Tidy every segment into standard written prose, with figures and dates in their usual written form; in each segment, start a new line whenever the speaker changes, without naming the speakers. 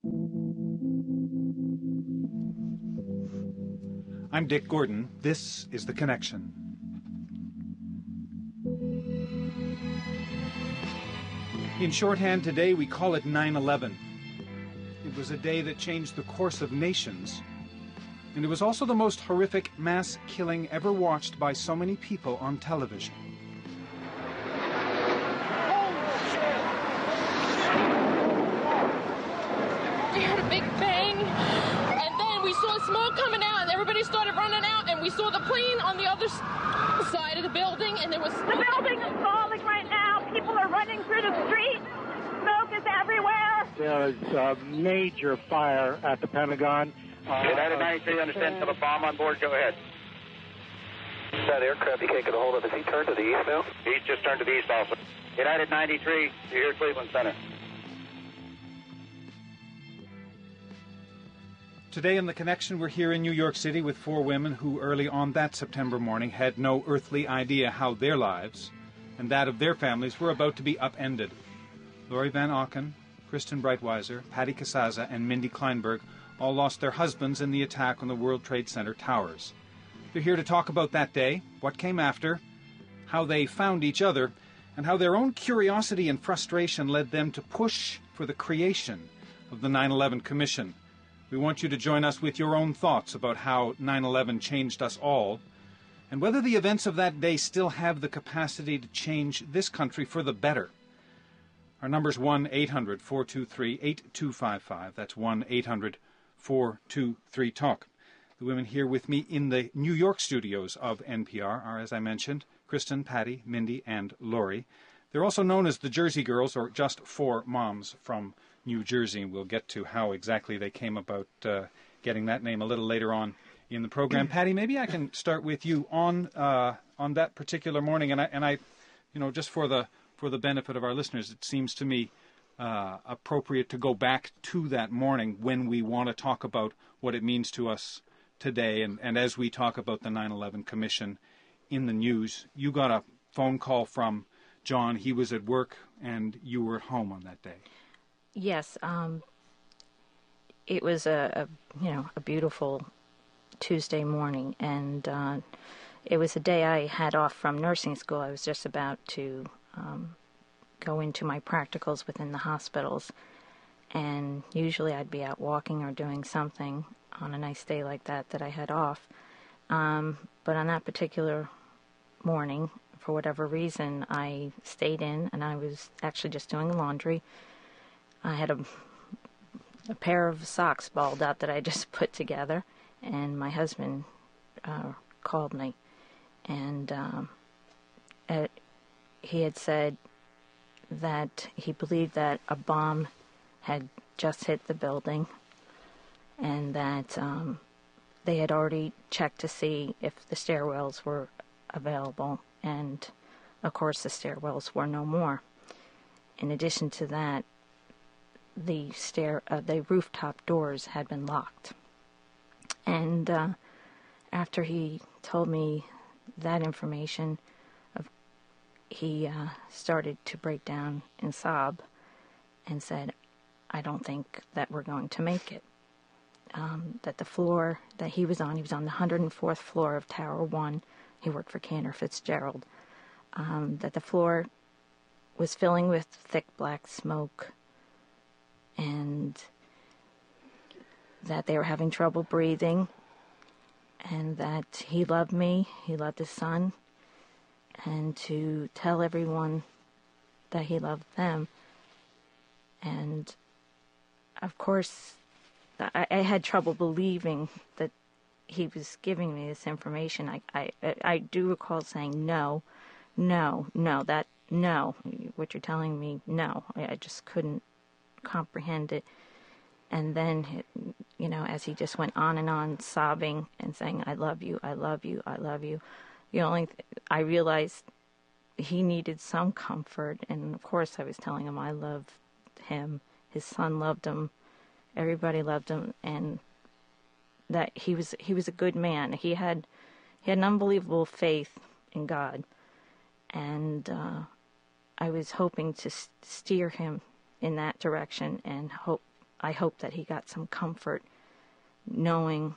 I'm Dick Gordon. This is The Connection. In shorthand today, we call it 9/11. It was a day that changed the course of nations, and it was also the most horrific mass killing ever watched by so many people on television.
We heard a big bang, and then we saw smoke coming out, and everybody started running out, and we saw the plane on the other side of the building, and there was...
The building is falling right now. People are running through the street. Smoke is everywhere.
There is a major fire at the Pentagon.
United 93, understand, have a bomb on board. Go ahead.
That aircraft you can't get a hold of, has he turned to the east now?
He's just turned to the east also. United 93, you're here, Cleveland Center.
Today in The Connection, we're here in New York City with four women who early on that September morning had no earthly idea how their lives and that of their families were about to be upended. Lori Van Auken, Kristen Breitweiser, Patty Casaza, and Mindy Kleinberg all lost their husbands in the attack on the World Trade Center towers. They're here to talk about that day, what came after, how they found each other, and how their own curiosity and frustration led them to push for the creation of the 9/11 Commission. We want you to join us with your own thoughts about how 9/11 changed us all, and whether the events of that day still have the capacity to change this country for the better. Our number's 1-800-423-8255. That's 1-800-423-TALK. The women here with me in the New York studios of NPR are, as I mentioned, Kristen, Patty, Mindy, and Lori. They're also known as the Jersey Girls, or just four moms from New Jersey. We'll get to how exactly they came about getting that name a little later on in the program. Patty, maybe I can start with you on that particular morning, and I, you know, just for the benefit of our listeners, it seems to me appropriate to go back to that morning when we want to talk about what it means to us today, and as we talk about the 9/11 Commission in the news. You got a phone call from John. He was at work, and you were at home on that day.
Yes, it was a beautiful Tuesday morning, and it was a day I had off from nursing school. I was just about to go into my practicals within the hospitals, and usually I'd be out walking or doing something on a nice day like that I had off. But on that particular morning, for whatever reason, I stayed in, and I was actually just doing laundry. I had a pair of socks balled out that I just put together, and my husband called me, and he had said that he believed that a bomb had just hit the building, and that they had already checked to see if the stairwells were available, and of course the stairwells were no more. In addition to that, the rooftop doors had been locked. And after he told me that information, he started to break down and sob and said, "I don't think that we're going to make it." That the floor that he was on the 104th floor of Tower 1. He worked for Cantor Fitzgerald. That the floor was filling with thick black smoke, and that they were having trouble breathing, and that he loved me, he loved his son, and to tell everyone that he loved them. And of course, I had trouble believing that he was giving me this information. I do recall saying, no, what you're telling me, no. I just couldn't comprehend it. And then, as he just went on and on, sobbing and saying, "I love you, I love you, I love you," I realized he needed some comfort. And of course I was telling him I loved him, his son loved him, everybody loved him, and that he was a good man. He had an unbelievable faith in God, and I was hoping to steer him in that direction and hope I hope that he got some comfort knowing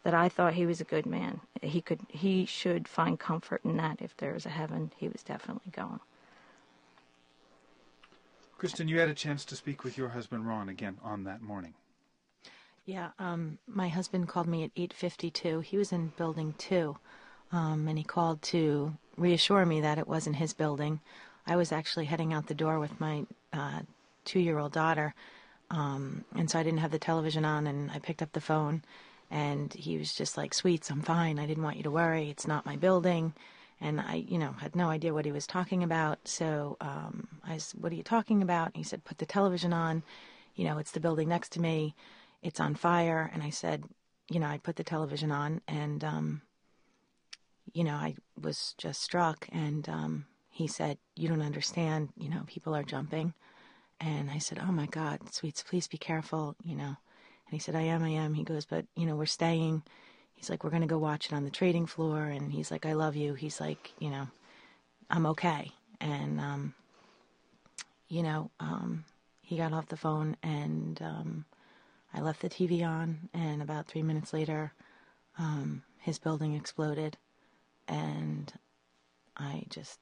that I thought he was a good man. He should find comfort in that. If there's a heaven, he was definitely going.
Kristen, you had a chance to speak with your husband Ron again on that morning.
Yeah, my husband called me at 8:52. He was in building 2, and he called to reassure me that it wasn't his building. I was actually heading out the door with my 2-year-old daughter, and so I didn't have the television on, and I picked up the phone, and he was just like, "Sweets, I'm fine. I didn't want you to worry. It's not my building." And I, had no idea what he was talking about. So I said, "What are you talking about?" And he said, "Put the television on. It's the building next to me. It's on fire." And I said, I put the television on, and, I was just struck. And he said, "You don't understand. People are jumping." And I said, "Oh, my God, Sweets, please be careful, And he said, I am. He goes, "But, we're staying." He's like, "We're going to go watch it on the trading floor." And he's like, "I love you." He's like, "I'm okay." And, he got off the phone, and I left the TV on, and about 3 minutes later, his building exploded, and I just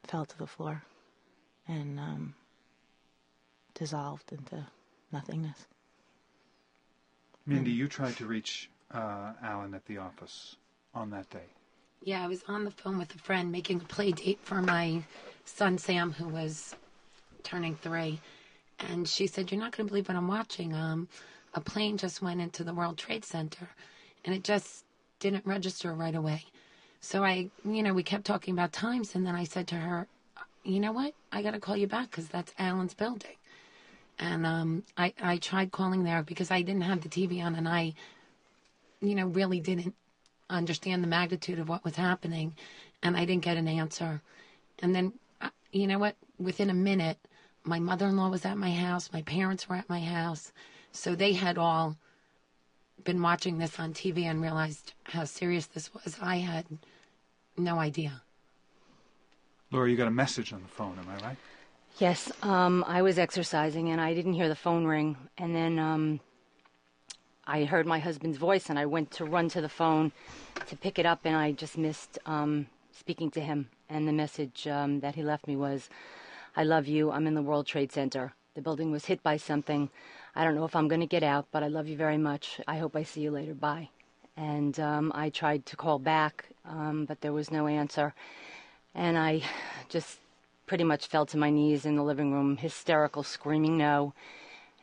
fell to the floor and dissolved into nothingness.
Mindy, you tried to reach Alan at the office on that day.
Yeah, I was on the phone with a friend making a play date for my son Sam, who was turning 3. And she said, "You're not going to believe what I'm watching. A plane just went into the World Trade Center." And it just didn't register right away. So we kept talking about times. And then I said to her, "You know what? I got to call you back because that's Alan's building." And I tried calling there because I didn't have the TV on, and I, really didn't understand the magnitude of what was happening, and I didn't get an answer. And then, you know what? Within a minute, my mother-in-law was at my house, my parents were at my house, so they had all been watching this on TV and realized how serious this was. I had no idea.
Laura, you got a message on the phone, am I right?
Yes, I was exercising and I didn't hear the phone ring. And then I heard my husband's voice and I went to run to the phone to pick it up, and I just missed speaking to him. And the message that he left me was, "I love you. I'm in the World Trade Center. The building was hit by something. I don't know if I'm going to get out, but I love you very much. I hope I see you later. Bye." And I tried to call back, but there was no answer. And I just pretty much fell to my knees in the living room, hysterical, screaming no.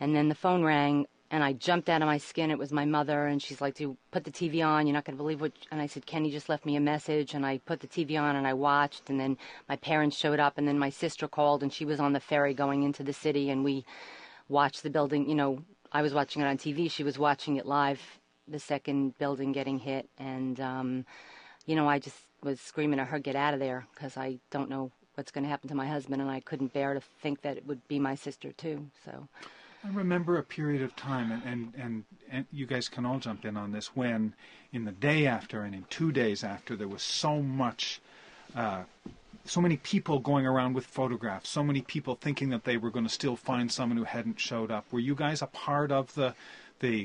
And then the phone rang, and I jumped out of my skin. It was my mother, and she's like, "Do put the TV on. You're not going to believe what..." And I said, "Kenny just left me a message." And I put the TV on, and I watched, and then my parents showed up, and then my sister called, and she was on the ferry going into the city, and we watched the building. I was watching it on TV. She was watching it live, the second building getting hit. And, I just was screaming at her, "Get out of there," because I don't know what's going to happen to my husband, and I couldn't bear to think that it would be my sister too. So
I remember a period of time, and you guys can all jump in on this, when in the day after and in 2 days after, there was so many people going around with photographs, so many people thinking that they were going to still find someone who hadn't showed up. Were you guys a part of the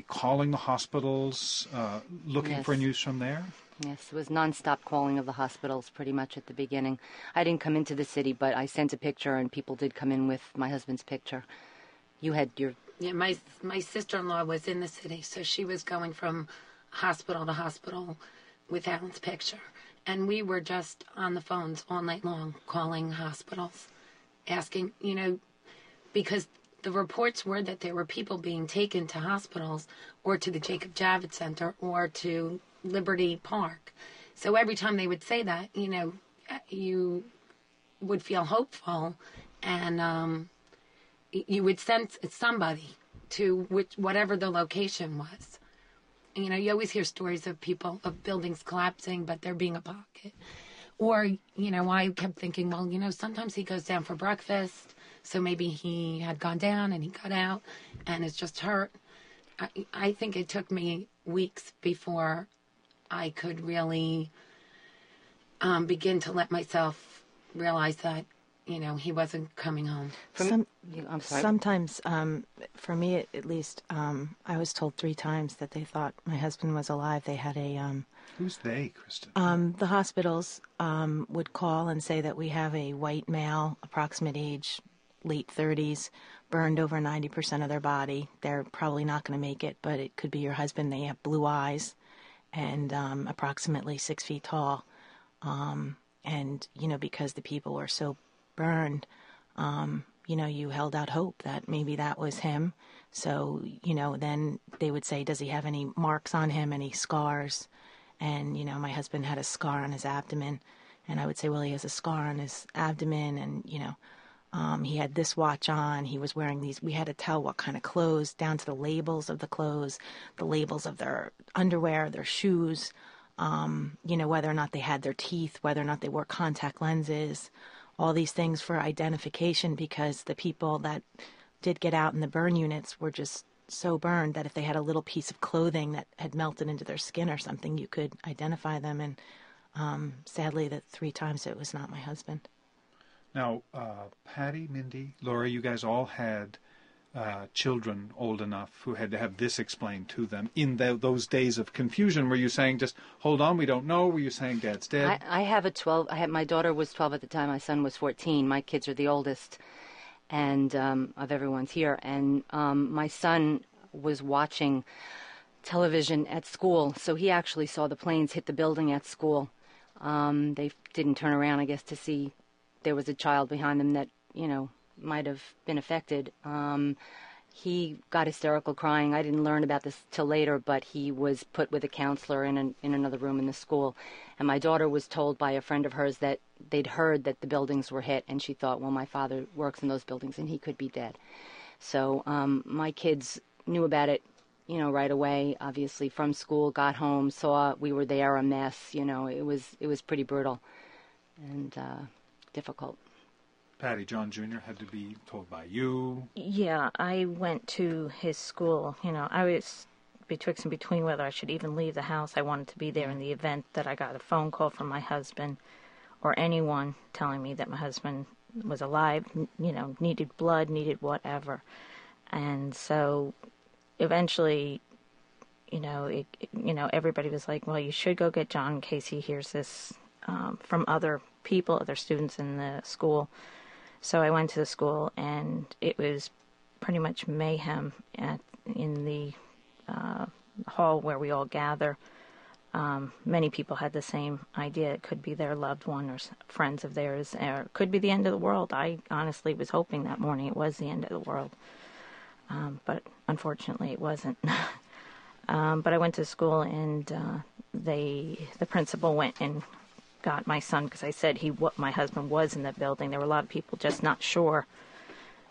calling the hospitals, looking
Yes.
for news from there?
Yes, it was nonstop calling of the hospitals pretty much at the beginning. I didn't come into the city, but I sent a picture, and people did come in with my husband's picture. You had your...
Yeah, my sister-in-law was in the city, so she was going from hospital to hospital with Alan's picture. And we were just on the phones all night long, calling hospitals, asking, because the reports were that there were people being taken to hospitals or to the Jacob Javits Center or to Liberty Park. So every time they would say that, you would feel hopeful, and you would send somebody to whatever the location was. You always hear stories of buildings collapsing, but there being a pocket. Or, I kept thinking, well, sometimes he goes down for breakfast, so maybe he had gone down and he got out and is just hurt. I think it took me weeks before I could really begin to let myself realize that, he wasn't coming home.
I'm sorry.
Sometimes, for me at least, I was told 3 times that they thought my husband was alive. They had a...
Who's they, Kristen?
The hospitals would call and say that we have a white male, approximate age, late 30s, burned over 90% of their body. They're probably not going to make it, but it could be your husband. They have blue eyes and approximately 6 feet tall. And, because the people were so burned, you held out hope that maybe that was him. So, then they would say, does he have any marks on him, any scars? And, my husband had a scar on his abdomen. And I would say, well, he has a scar on his abdomen. And, he had this watch on. He was wearing these. We had to tell what kind of clothes, down to the labels of the clothes, the labels of their underwear, their shoes, whether or not they had their teeth, whether or not they wore contact lenses, all these things for identification, because the people that did get out in the burn units were just so burned that if they had a little piece of clothing that had melted into their skin or something, you could identify them. And sadly, that 3 times it was not my husband.
Now, Patty, Mindy, Laura, you guys all had children old enough who had to have this explained to them in those days of confusion. Were you saying, just hold on, we don't know? Were you saying Dad's dead?
I have a 12. My daughter was 12 at the time. My son was 14. My kids are the oldest, and of everyone's here. And my son was watching television at school, so he actually saw the planes hit the building at school. They didn't turn around, I guess, to see there was a child behind them that might have been affected. He got hysterical crying. I didn't learn about this till later, but he was put with a counselor in another room in the school. And my daughter was told by a friend of hers that they'd heard that the buildings were hit, and she thought, well, my father works in those buildings and he could be dead. So my kids knew about it, right away, obviously, from school, got home, saw we were there, a mess. It was pretty brutal and difficult.
Patty, John Jr. had to be told by you.
Yeah, I went to his school. I was betwixt and between whether I should even leave the house. I wanted to be there in the event that I got a phone call from my husband or anyone telling me that my husband was alive, needed blood, needed whatever. And so eventually, everybody was like, well, you should go get John in case he hears this from other people, other students in the school. So I went to the school, and it was pretty much mayhem in the hall where we all gather. Many people had the same idea. It could be their loved one or friends of theirs, or it could be the end of the world. I honestly was hoping that morning it was the end of the world. But unfortunately it wasn't. But I went to school, and the principal went and got my son, because I said my husband was in the building. There were a lot of people just not sure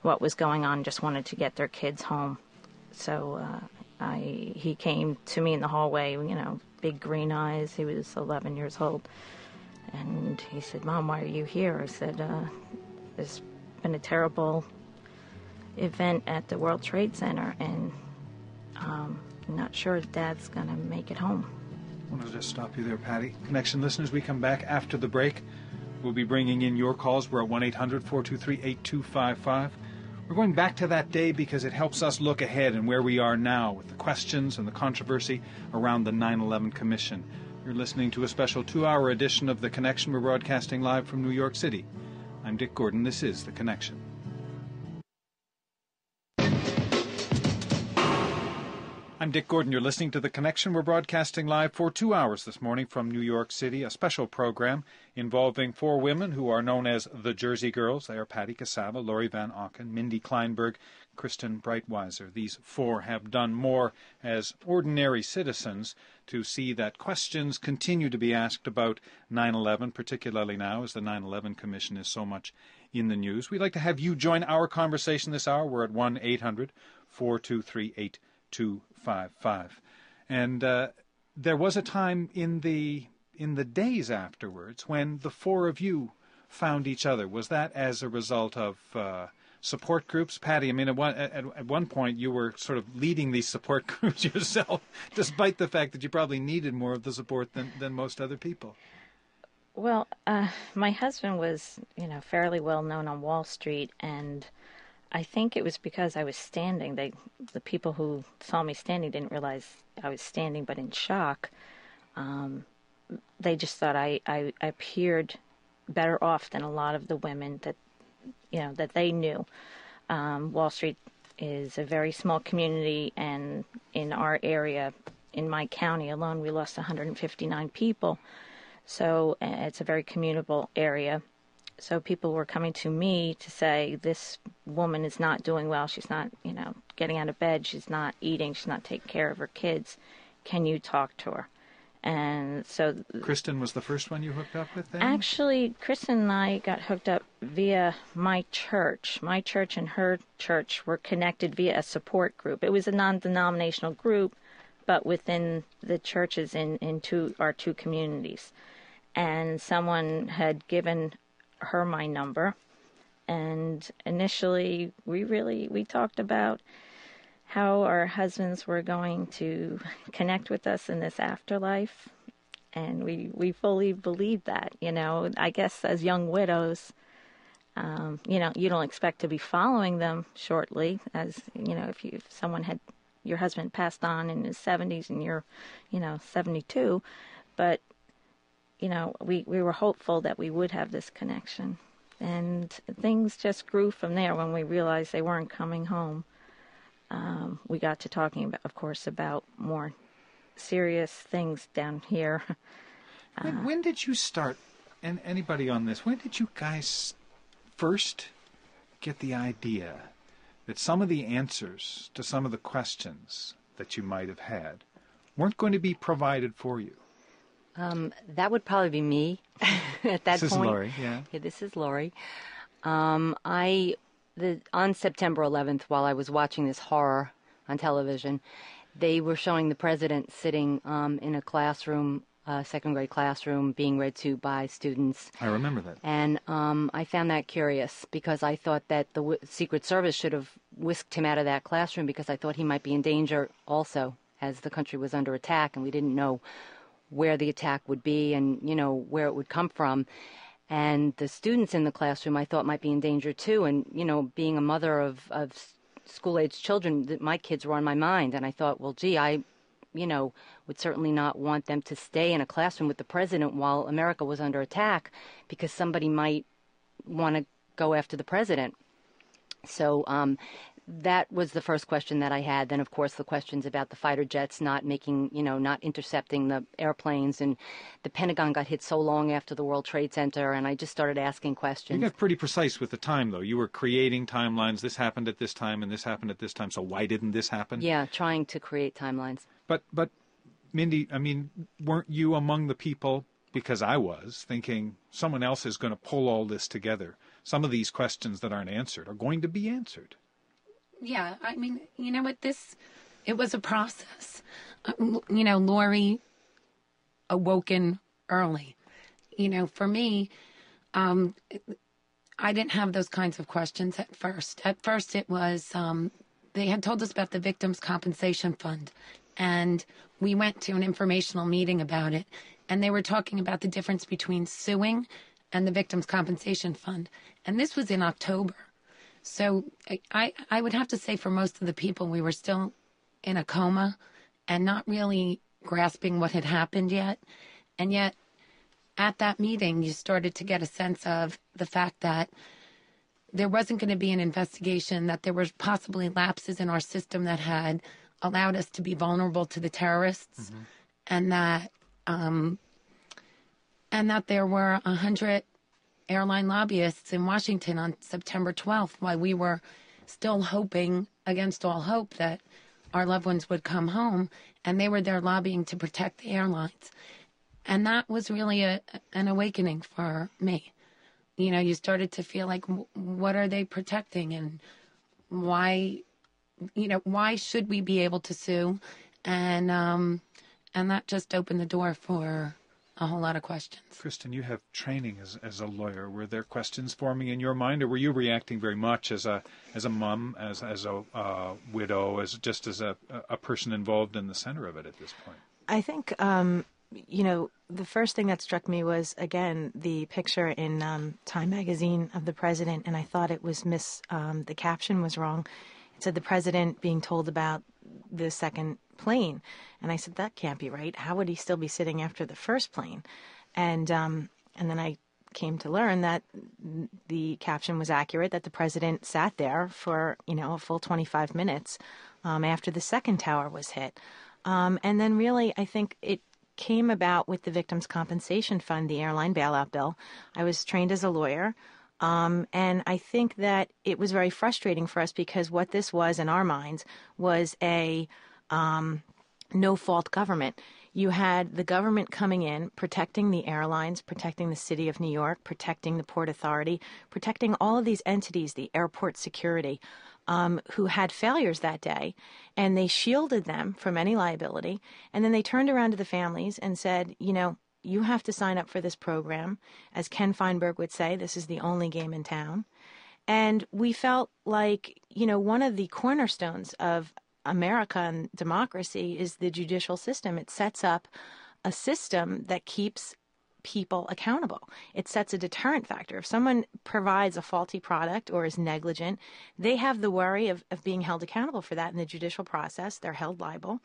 what was going on, just wanted to get their kids home. So he came to me in the hallway, big green eyes. He was 11 years old. And he said, Mom, why are you here? I said, there's been a terrible event at the World Trade Center, and I'm not sure Dad's going to make it home.
I want to just stop you there, Patty. Connection listeners, we come back after the break. We'll be bringing in your calls. We're at 1-800-423-8255. We're going back to that day because it helps us look ahead and where we are now with the questions and the controversy around the 9/11 Commission. You're listening to a special 2-hour edition of The Connection. We're broadcasting live from New York City. I'm Dick Gordon. This is The Connection. I'm Dick Gordon. You're listening to The Connection. We're broadcasting live for 2 hours this morning from New York City, a special program involving 4 women who are known as the Jersey Girls. They are Patty Casava, Lori Van Auken, Mindy Kleinberg, Kristen Breitweiser. These 4 have done more as ordinary citizens to see that questions continue to be asked about 9/11, particularly now as the 9/11 Commission is so much in the news. We'd like to have you join our conversation this hour. We're at 1-800-423-8255. And there was a time in the days afterwards when the 4 of you found each other. Was that as a result of support groups? Patty, I mean, at one point you were sort of leading these support groups yourself, despite the fact that you probably needed more of the support than most other people.
Well, my husband was, fairly well known on Wall Street, and I think it was because I was standing. The people who saw me standing didn't realize I was standing, but in shock. They just thought I appeared better off than a lot of the women that they knew. Wall Street is a very small community, and in our area, in my county alone, we lost 159 people. So it's a very commutable area. So people were coming to me to say, this woman is not doing well. She's not, getting out of bed. She's not eating. She's not taking care of her kids. Can you talk to her? And so...
Kristen was the first one you hooked up with then?
Actually, Kristen and I got hooked up via my church. My church and her church were connected via a support group. It was a non-denominational group, but within the churches in our two communities. And someone had given her my number, and initially we talked about how our husbands were going to connect with us in this afterlife, and we fully believed that. I guess as young widows, you don't expect to be following them shortly, as if someone had your husband passed on in his 70s and you're 72, but we were hopeful that we would have this connection. And things just grew from there when we realized they weren't coming home. We got to talking, of course, about more serious things down here.
When did you start, and anybody on this, when did you guys first get the idea that some of the answers to some of the questions that you might have had weren't going to be provided for you?
That would probably be me at that point.
This is Lori, yeah.
This is Lori. On September 11th, while I was watching this horror on television, they were showing the president sitting in a classroom, second grade classroom, being read to by students.
I remember that.
And I found that curious because I thought that the Secret Service should have whisked him out of that classroom because I thought he might be in danger also as the country was under attack and we didn't know where the attack would be and, where it would come from. And the students in the classroom I thought might be in danger too. And, being a mother of school-aged children, my kids were on my mind. And I thought, well, gee, I, would certainly not want them to stay in a classroom with the president while America was under attack because somebody might want to go after the president. So that was the first question that I had. Then, of course, the questions about the fighter jets not making, not intercepting the airplanes. And the Pentagon got hit so long after the World Trade Center, and I just started asking questions.
You got pretty precise with the time, though. You were creating timelines. This happened at this time, and this happened at this time. So why didn't this happen?
Yeah, trying to create timelines.
But Mindy, weren't you among the people, because I was, thinking someone else is going to pull all this together? Some of these questions that aren't answered are going to be answered.
Yeah, you know what, it was a process. Lori awoken early. For me, I didn't have those kinds of questions at first. At first it was, they had told us about the Victims' Compensation Fund, and we went to an informational meeting about it, and they were talking about the difference between suing and the Victims' Compensation Fund. And this was in October. So I would have to say for most of the people, we were still in a coma and not really grasping what had happened yet. And yet, at that meeting, you started to get a sense of the fact that there wasn't going to be an investigation, that there were possibly lapses in our system that had allowed us to be vulnerable to the terrorists, and that there were 100 airline lobbyists in Washington on September 12th, while we were still hoping against all hope that our loved ones would come home, and they were there lobbying to protect the airlines. And that was really an awakening for me. You started to feel like, what are they protecting, and why should we be able to sue? And that just opened the door for a whole lot of questions.
Kristen, you have training as a lawyer. Were there questions forming in your mind, or were you reacting very much as a mom, as a widow, as a person involved in the center of it at this point?
I think the first thing that struck me was, again, the picture in Time magazine of the president, and I thought it was the caption was wrong. It said the president being told about the second plane. And I said, that can't be right. How would he still be sitting after the first plane? And then I came to learn that the caption was accurate, that the president sat there for, a full 25 minutes after the second tower was hit. And then really, I think it came about with the Victims' Compensation Fund, the airline bailout bill. I was trained as a lawyer. And I think that it was very frustrating for us because what this was in our minds was a no-fault government. You had the government coming in, protecting the airlines, protecting the city of New York, protecting the Port Authority, protecting all of these entities, the airport security, who had failures that day, and they shielded them from any liability. And then they turned around to the families and said, you have to sign up for this program. As Ken Feinberg would say, this is the only game in town. And we felt like, one of the cornerstones of America and democracy is the judicial system. It sets up a system that keeps people accountable. It sets a deterrent factor. If someone provides a faulty product or is negligent, they have the worry of being held accountable for that in the judicial process. They're held liable.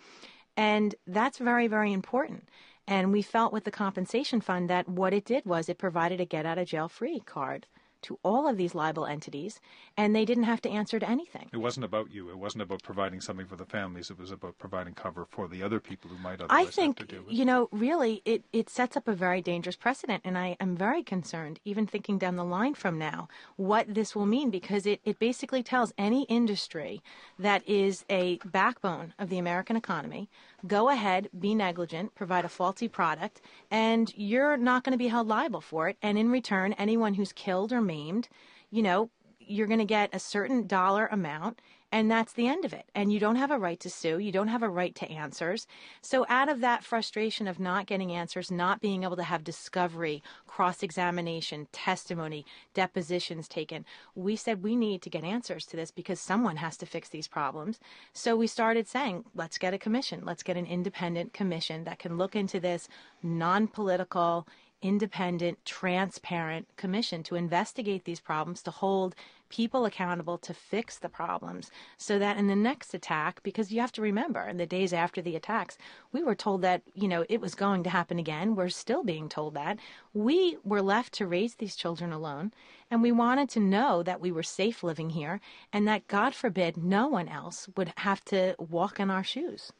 And that's very, very important. And we felt with the compensation fund that what it did was it provided a get-out-of-jail-free card to all of these liable entities, and they didn't have to answer to anything.
It wasn't about you. It wasn't about providing something for the families. It was about providing cover for the other people who might otherwise have to deal with it.
I think, really, it sets up a very dangerous precedent, and I am very concerned, even thinking down the line from now, what this will mean, because it basically tells any industry that is a backbone of the American economy, go ahead, be negligent, provide a faulty product, and you're not going to be held liable for it. And in return, anyone who's killed or maimed, you're going to get a certain dollar amount, and that's the end of it. And you don't have a right to sue. You don't have a right to answers. So out of that frustration of not getting answers, not being able to have discovery, cross-examination, testimony, depositions taken, we said we need to get answers to this because someone has to fix these problems. So we started saying, let's get a commission. Let's get an independent commission that can look into this non-political, independent, transparent commission to investigate these problems, to hold people accountable, to fix the problems, so that in the next attack, because you have to remember, in the days after the attacks, we were told that, it was going to happen again. We're still being told that. We were left to raise these children alone, and we wanted to know that we were safe living here, and that, God forbid, no one else would have to walk in our shoes.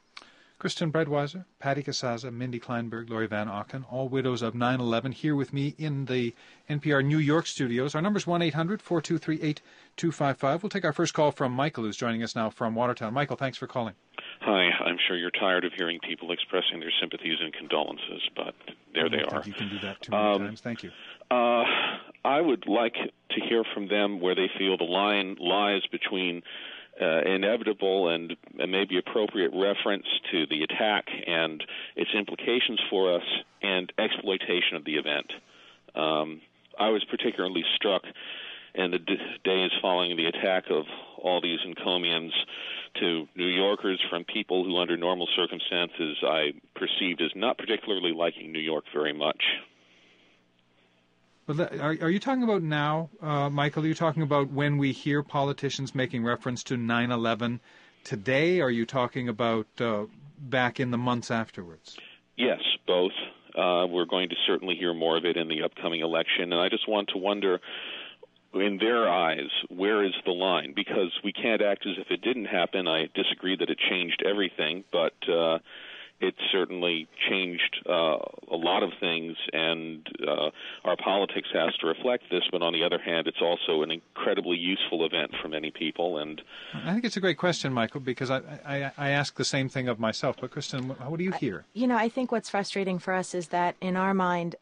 Kristen Breadweiser, Patty Casaza, Mindy Kleinberg, Lori Van Auken, all widows of 9/11, here with me in the NPR New York studios. Our number is 1-800-423-8255. We'll take our first call from Michael, who's joining us now from Watertown. Michael, thanks for calling.
Hi, I'm sure you're tired of hearing people expressing their sympathies and condolences, but there they are.
You can do that too many times. Thank you.
I would like to hear from them where they feel the line lies between inevitable and maybe appropriate reference to the attack and its implications for us and exploitation of the event. I was particularly struck in the days following the attack of all these encomiums to New Yorkers from people who under normal circumstances I perceived as not particularly liking New York very much.
But are you talking about now, Michael? Are you talking about when we hear politicians making reference to 9/11 today? Or are you talking about back in the months afterwards?
Yes, both. We're going to certainly hear more of it in the upcoming election. And I just want to wonder, in their eyes, where is the line? Because we can't act as if it didn't happen. I disagree that it changed everything, but it certainly changed a lot of things, and our politics has to reflect this. But on the other hand, it's also an incredibly useful event for many people. And
I think it's a great question, Michael, because I ask the same thing of myself. But Kristen, what do you hear?
I think what's frustrating for us is that in our mind,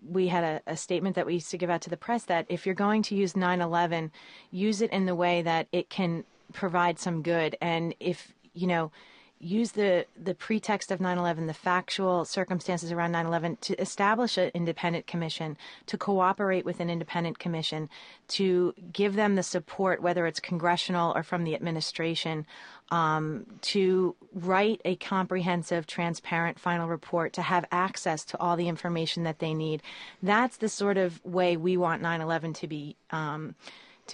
we had a statement that we used to give out to the press that if you're going to use 9/11, use it in the way that it can provide some good. And if use the pretext of 9/11, the factual circumstances around 9/11, to establish an independent commission, to cooperate with an independent commission, to give them the support, whether it's congressional or from the administration, to write a comprehensive, transparent final report, to have access to all the information that they need. That's the sort of way we want 9/11 to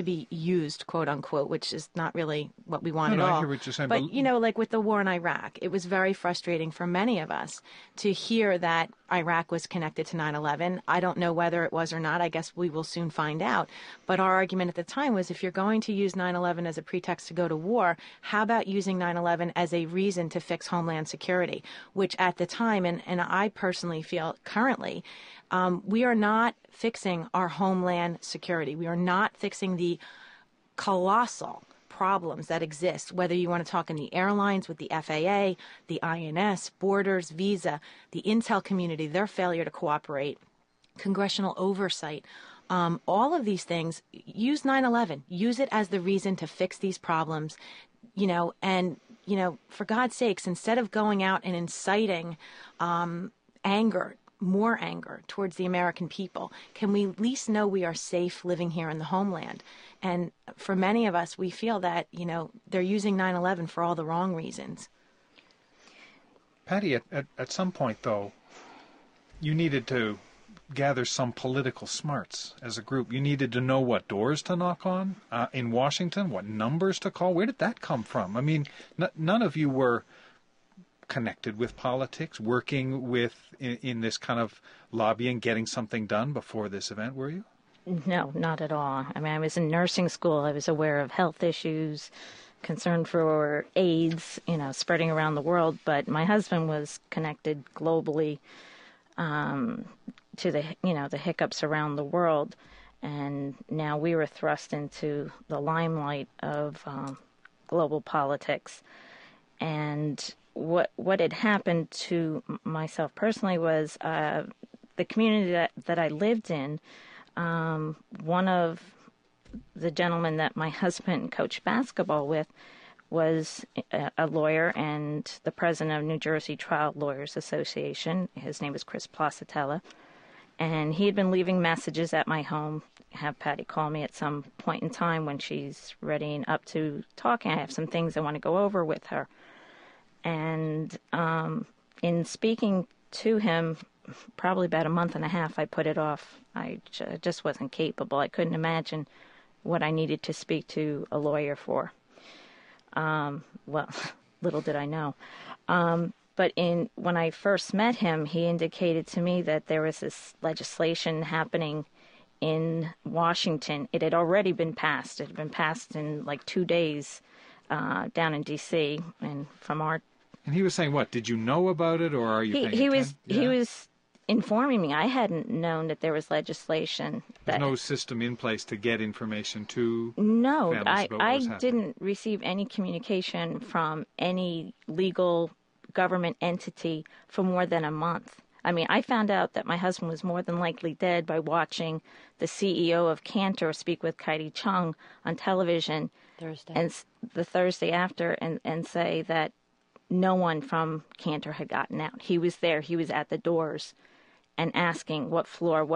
be used, quote unquote, which is not really what we want at all.
I hear what you're saying,
but, like with the war in Iraq, it was very frustrating for many of us to hear that Iraq was connected to 9/11. I don't know whether it was or not. I guess we will soon find out. But our argument at the time was, if you're going to use 9/11 as a pretext to go to war, how about using 9/11 as a reason to fix Homeland Security, which at the time, and I personally feel currently, we are not fixing our Homeland Security. We are not fixing the colossal problems that exist, whether you want to talk in the airlines with the FAA, the INS, borders, visa, the intel community, their failure to cooperate, congressional oversight, all of these things. Use 9/11. Use it as the reason to fix these problems, and, for God's sakes, instead of going out and inciting more anger towards the American people, can we at least know we are safe living here in the homeland? And for many of us, we feel that, they're using 9/11 for all the wrong reasons.
Patty, at some point, though, you needed to gather some political smarts as a group. You needed to know what doors to knock on in Washington, what numbers to call. Where did that come from? I mean, none of you were connected with politics, working with in this kind of lobbying, getting something done before this event, were you?
No, not at all. I mean, I was in nursing school. I was aware of health issues, concerned for AIDS, spreading around the world. But my husband was connected globally to the hiccups around the world, and now we were thrust into the limelight of global politics. And what had happened to myself personally was the community that I lived in. One of the gentlemen that my husband coached basketball with was a lawyer and the president of New Jersey Trial Lawyers Association. His name is Chris Placitella. And he had been leaving messages at my home. Have Patty call me at some point in time when she's ready and up to talking. I have some things I want to go over with her. And in speaking to him, probably about a month and a half, I put it off. I just wasn't capable. I couldn't imagine what I needed to speak to a lawyer for. Well, little did I know. But when I first met him, he indicated to me that there was this legislation happening in Washington. It had already been passed. It had been passed in like 2 days down in D.C. And from our.
And he was saying, what? Did you know about it, or are you? He
was informing me. I hadn't known that there was legislation.
There's no system in place to get information to.
No,
families about what was
I didn't receive any communication from any legal government entity for more than a month. I mean, I found out that my husband was more than likely dead by watching the CEO of Cantor speak with Katie Chung on television the Thursday after and say that no one from Cantor had gotten out. He was there. He was at the doors and asking, what floor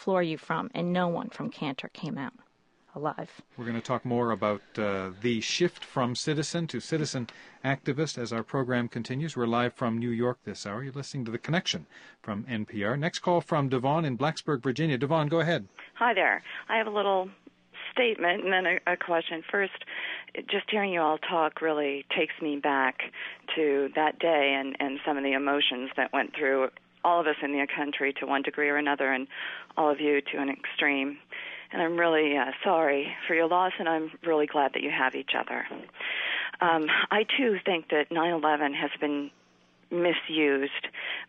are you from? And no one from Cantor came out alive.
We're going to talk more about the shift from citizen to citizen activist as our program continues. We're live from New York this hour. You're listening to The Connection from NPR. Next call from Devon in Blacksburg, Virginia. Devon, go ahead.
Hi there. I have a little statement and then a question. First, just hearing you all talk really takes me back to that day and some of the emotions that went through all of us in the country to one degree or another, and all of you to an extreme. And I'm really sorry for your loss, and I'm really glad that you have each other. I, too, think that 9/11 has been misused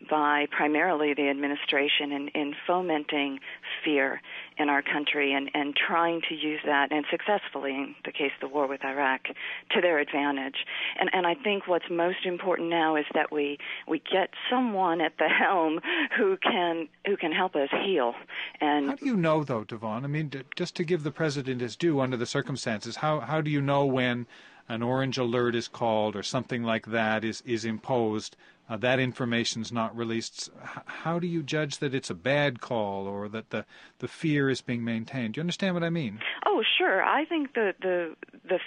by primarily the administration in fomenting fear in our country and trying to use that, and successfully in the case of the war with Iraq, to their advantage. And I think what's most important now is that we get someone at the helm who can help us heal. And
how do you know, though, Devon? I mean, just to give the president his due under the circumstances, how do you know when an orange alert is called or something like that is imposed, that information's not released. How do you judge that it's a bad call or that the fear is being maintained? Do you understand what I mean?
Oh, sure. I think the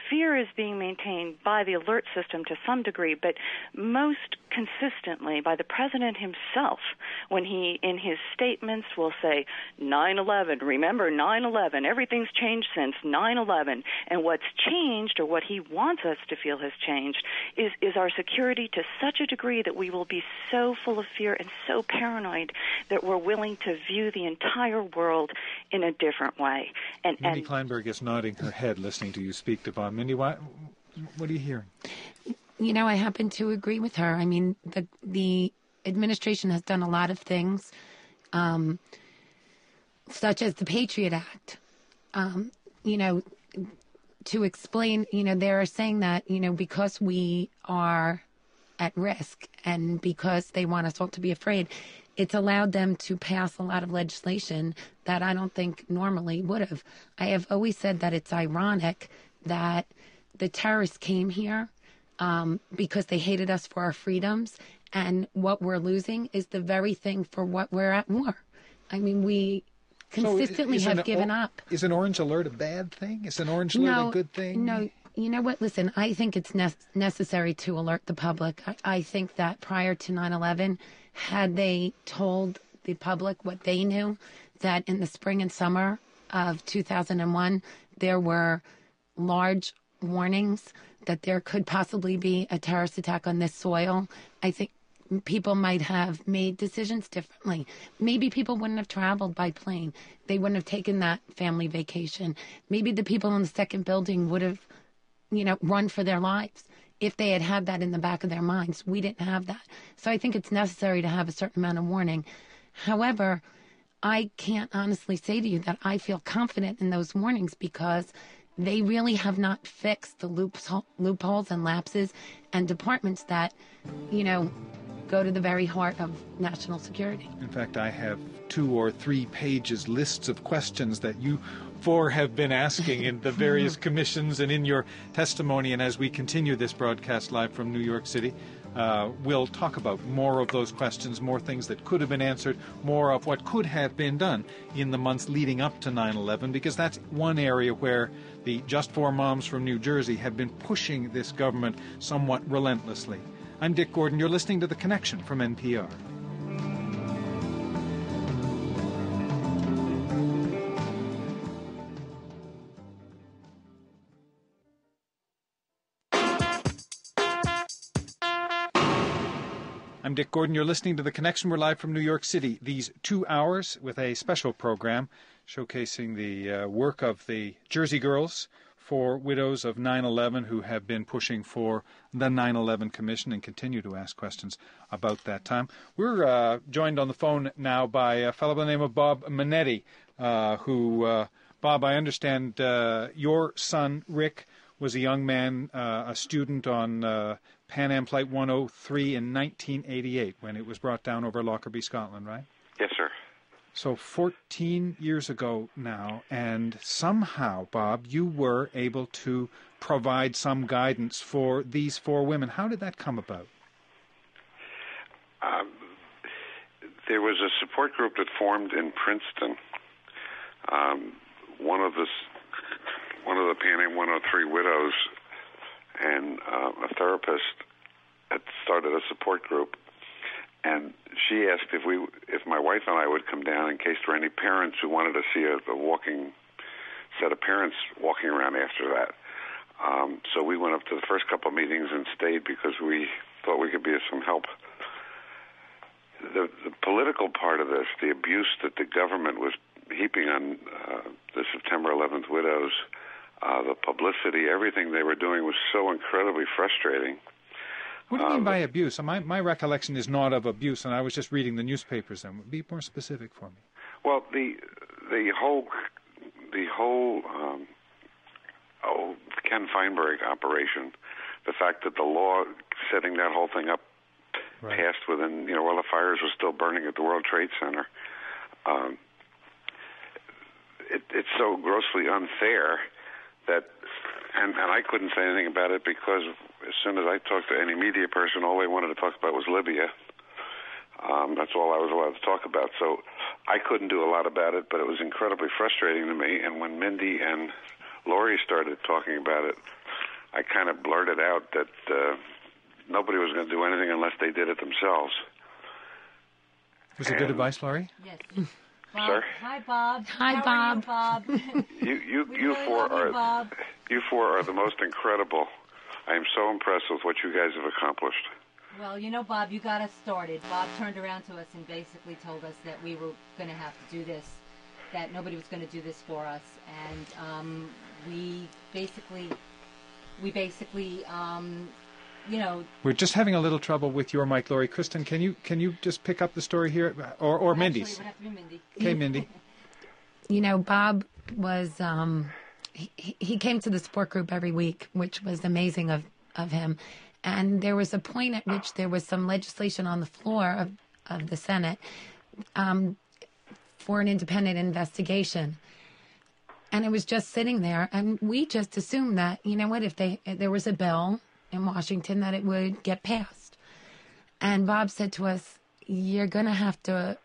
fear is being maintained by the alert system to some degree, but most consistently by the president himself when he, in his statements, will say 9/11, remember 9/11, everything's changed since 9/11. And what's changed, or what he wants us to feel has changed, is our security to such a degree that we will be so full of fear and so paranoid that we're willing to view the entire world in a different way.
Mindy Kleinberg is nodding her head listening to you speak to Bob. Mindy, what are you hearing?
You know, I happen to agree with her. I mean, the administration has done a lot of things, such as the Patriot Act, to explain, they're saying that, because we are at risk and because they want us all to be afraid, it's allowed them to pass a lot of legislation that I don't think normally would have. I have always said that it's ironic that the terrorists came here because they hated us for our freedoms, and what we're losing is the very thing for what we're at war. I mean, we consistently have given up.
Is an orange alert a bad thing? Is an orange alert a good thing?
No. You know what? Listen, I think it's necessary to alert the public. I think that prior to 9/11, had they told the public what they knew, that in the spring and summer of 2001, there were large warnings that there could possibly be a terrorist attack on this soil, I think people might have made decisions differently. Maybe people wouldn't have traveled by plane. They wouldn't have taken that family vacation. Maybe the people in the second building would have run for their lives if they had that in the back of their minds. We didn't have that. So I think it's necessary to have a certain amount of warning. However, I can't honestly say to you that I feel confident in those warnings because they really have not fixed the loopholes and lapses and departments that, go to the very heart of national security.
In fact, I have 2 or 3 pages lists of questions that you 4 have been asking in the various commissions and in your testimony. And as we continue this broadcast live from New York City, we'll talk about more of those questions, more things that could have been answered, more of what could have been done in the months leading up to 9/11, because that's one area where the Just 4 Moms from New Jersey have been pushing this government somewhat relentlessly. I'm Dick Gordon. You're listening to The Connection from NPR. I'm Dick Gordon. You're listening to The Connection. We're live from New York City. These 2 hours with a special program showcasing the work of the Jersey Girls for widows of 9/11 who have been pushing for the 9/11 Commission and continue to ask questions about that time. We're joined on the phone now by a fellow by the name of Bob Manetti, who, Bob, I understand your son, Rick, was a young man, a student on Pan Am Flight 103 in 1988 when it was brought down over Lockerbie, Scotland, right?
Yes, sir.
So 14 years ago now, and somehow, Bob, you were able to provide some guidance for these 4 women. How did that come about?
There was a support group that formed in Princeton. One of the Pan Am 103 widows and a therapist had started a support group, and she asked if my wife and I would come down in case there were any parents who wanted to see a walking set of parents walking around after that. So we went up to the first couple of meetings and stayed because we thought we could be of some help. The political part of this, the abuse that the government was heaping on the September 11th widows, the publicity, everything they were doing was so incredibly frustrating.
What do you mean by abuse? My recollection is not of abuse, and I was just reading the newspapers. Then, be more specific for me.
Well, the whole Ken Feinberg operation, the fact that the law setting that whole thing up passed within, while the fires were still burning at the World Trade Center. It's so grossly unfair that And I couldn't say anything about it because as soon as I talked to any media person, all they wanted to talk about was Libya. That's all I was allowed to talk about. So I couldn't do a lot about it, but it was incredibly frustrating to me. And when Mindy and Lori started talking about it, I kind of blurted out that nobody was going to do anything unless they did it themselves.
Was it good advice, Lori?
Yes.
Bob. Sir?
Hi, Bob.
Hi,
How
Bob.
Are you, Bob?
You
really
four
love you, Bob.
You four are the most incredible. I am so impressed with what you guys have accomplished.
Well, you know, Bob, you got us started. Bob turned around to us and basically told us that we were going to have to do this, that nobody was going to do this for us, and we basically, you know.
We're just having a little trouble with your mic, Lori. Kristen, can you just pick up the story here, or Mindy's?
Actually, it would have to be Mindy.
Okay, Mindy.
You know, Bob was, he came to the support group every week, which was amazing of him. And there was a point at which there was some legislation on the floor of the Senate for an independent investigation. And it was just sitting there. And we just assumed that, you know what, if there was a bill in Washington, that it would get passed. And Bob said to us, you're going to have to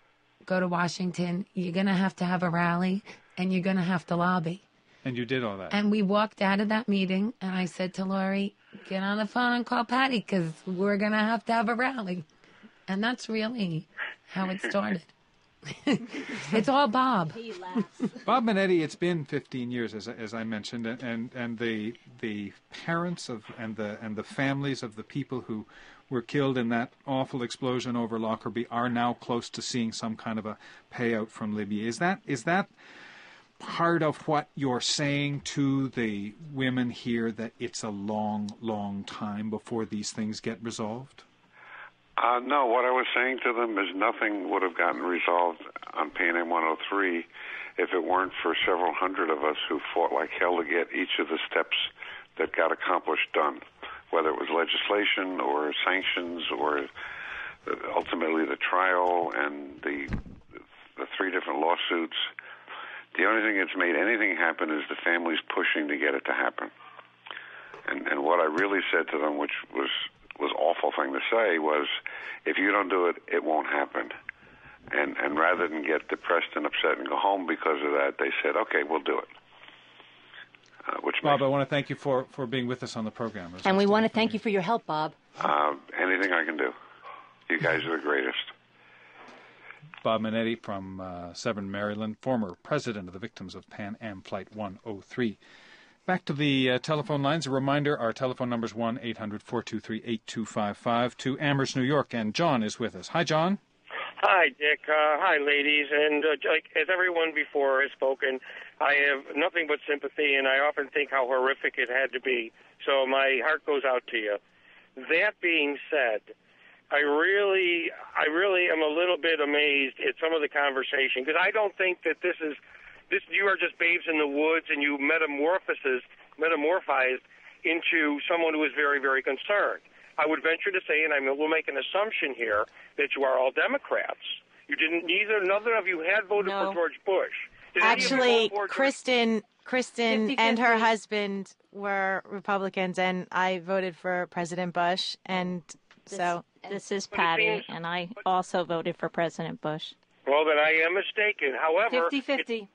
go to Washington, you're going to have a rally, and you're going to have to lobby.
And you did all that.
And we walked out of that meeting, and I said to Lori, get on the phone and call Patty, because we're going to have a rally. And that's really how it started. It's all Bob.
He laughs.
Bob Minetti, it's been 15 years, as I mentioned, and the parents of and the families of the people who were killed in that awful explosion over Lockerbie are now close to seeing some kind of a payout from Libya. Is that part of what you're saying to the women here, that it's a long, long time before these things get resolved?
No, what I was saying to them is nothing would have gotten resolved on PNM 103 if it weren't for several hundred of us who fought like hell to get each of the steps that got accomplished done, whether it was legislation or sanctions or ultimately the trial and the three different lawsuits. The only thing that's made anything happen is the families pushing to get it to happen. And what I really said to them, which was awful thing to say, was, if you don't do it, it won't happen. And rather than get depressed and upset and go home because of that, they said, okay, we'll do it.
Bob, I want to thank you for being with us on the program.
And we want to thank you for your help, Bob.
Anything I can do. You guys are the greatest.
Bob Minetti from Severn, Maryland, former president of the victims of Pan Am Flight 103. Back to the telephone lines. A reminder, our telephone number is 1-800-423-8255 to Amherst, New York. And John is with us. Hi, John.
Hi, Dick. Hi, ladies. And as everyone before has spoken, I have nothing but sympathy, and I often think how horrific it had to be. So my heart goes out to you. That being said, I really am a little bit amazed at some of the conversation, because I don't think that this. You are just babes in the woods, and you metamorphized into someone who is very, very concerned. I would venture to say, and I will make an assumption here, that you are all Democrats. None of you had voted for George Bush.
Actually, Kristen
50-50.
and her husband were Republicans, and I voted for President Bush, and
This is Patty, and I also voted for President Bush.
Well, then I am mistaken. However,
50-50.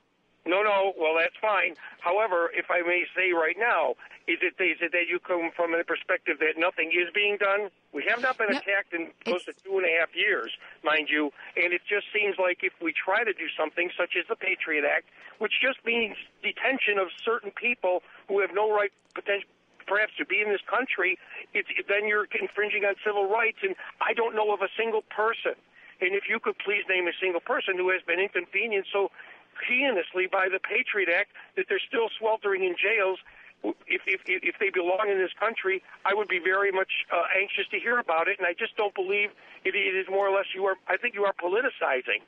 No, well, that's fine. However, if I may say right now, is it that you come from a perspective that nothing is being done? We have not been attacked in close to 2.5 years, mind you, and it just seems like if we try to do something such as the Patriot Act, which just means detention of certain people who have no right perhaps to be in this country, then you're infringing on civil rights, and I don't know of a single person. And if you could please name a single person who has been inconvenienced so heinously by the Patriot Act that they're still sweltering in jails, if they belong in this country, I would be very much anxious to hear about it. And I just don't believe it is more or less I think you are politicizing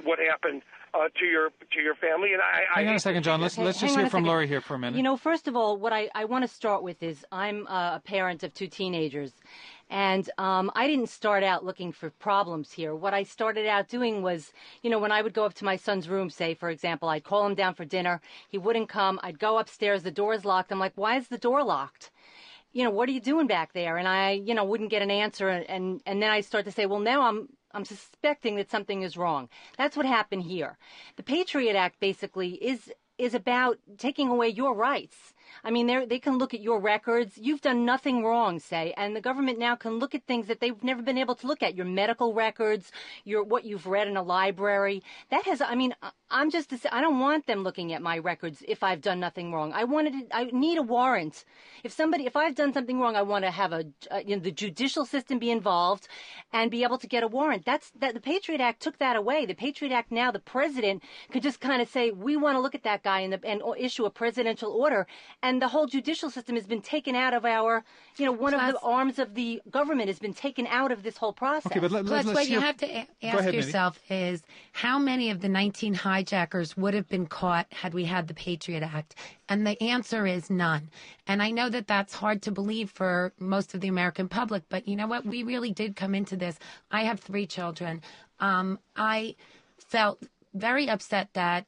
what happened to your family. And
hang on a second, John. Let's just hear from Lori here for a minute.
You know, first of all, what I want to start with is I'm a parent of 2 teenagers. And I didn't start out looking for problems here. What I started out doing was, you know, when I would go up to my son's room, say, for example, I'd call him down for dinner. He wouldn't come. I'd go upstairs. The door's locked. I'm like, why is the door locked? You know, what are you doing back there? And I, you know, wouldn't get an answer. And then I start to say, well, now I'm suspecting that something is wrong. That's what happened here. The Patriot Act basically is about taking away your rights. I mean, they can look at your records. You've done nothing wrong, say, and the government now can look at things that they've never been able to look at, your medical records, what you've read in a library. That has, I mean, I don't want them looking at my records if I've done nothing wrong. I need a warrant. If I've done something wrong, I want to have the judicial system be involved and be able to get a warrant. The Patriot Act took that away. The Patriot Act now, the president could just kind of say, we want to look at that guy and issue a presidential order. And the whole judicial system has been taken out of our, you know, one of the arms of the government has been taken out of this whole process.
Okay, but
Plus, what you have to ask yourself is how many of the 19 hijackers would have been caught had we had the Patriot Act? And the answer is none. And I know that that's hard to believe for most of the American public, but you know what? We really did come into this. I have 3 children. I felt very upset that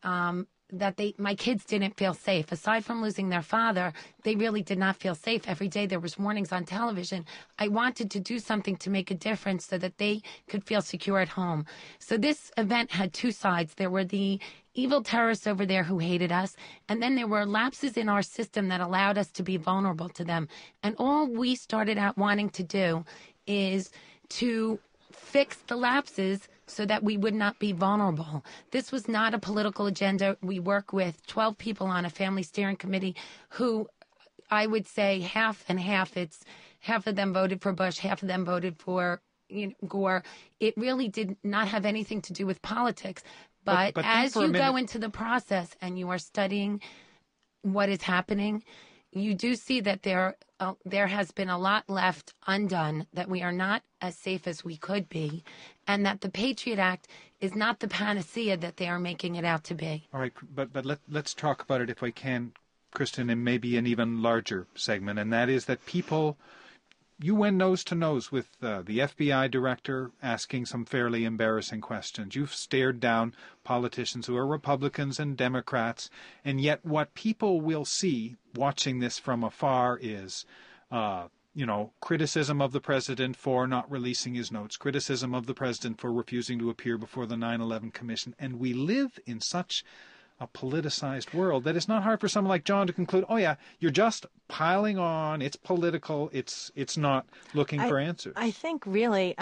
my kids didn't feel safe. Aside from losing their father, they really did not feel safe. Every day there was warnings on television. I wanted to do something to make a difference so that they could feel secure at home. So this event had 2 sides. There were the evil terrorists over there who hated us, and then there were lapses in our system that allowed us to be vulnerable to them. And all we started out wanting to do is to fix the lapses so that we would not be vulnerable. This was not a political agenda. We work with 12 people on a family steering committee who I would say half and half. It's half of them voted for Bush, half of them voted for Gore. It really did not have anything to do with politics. But as you go into the process and you are studying what is happening, you do see that there has been a lot left undone, that we are not as safe as we could be, and that the Patriot Act is not the panacea that they are making it out to be.
All right, but let's talk about it, if we can, Kristen, in maybe an even larger segment, and that is that you went nose to nose with the FBI director asking some fairly embarrassing questions. You've stared down politicians who are Republicans and Democrats, and yet what people will see watching this from afar is, criticism of the president for not releasing his notes, criticism of the president for refusing to appear before the 9/11 Commission, and we live in such a politicized world that it's not hard for someone like John to conclude, oh yeah, you're just piling on, it's political, it's not looking for answers.
I think really,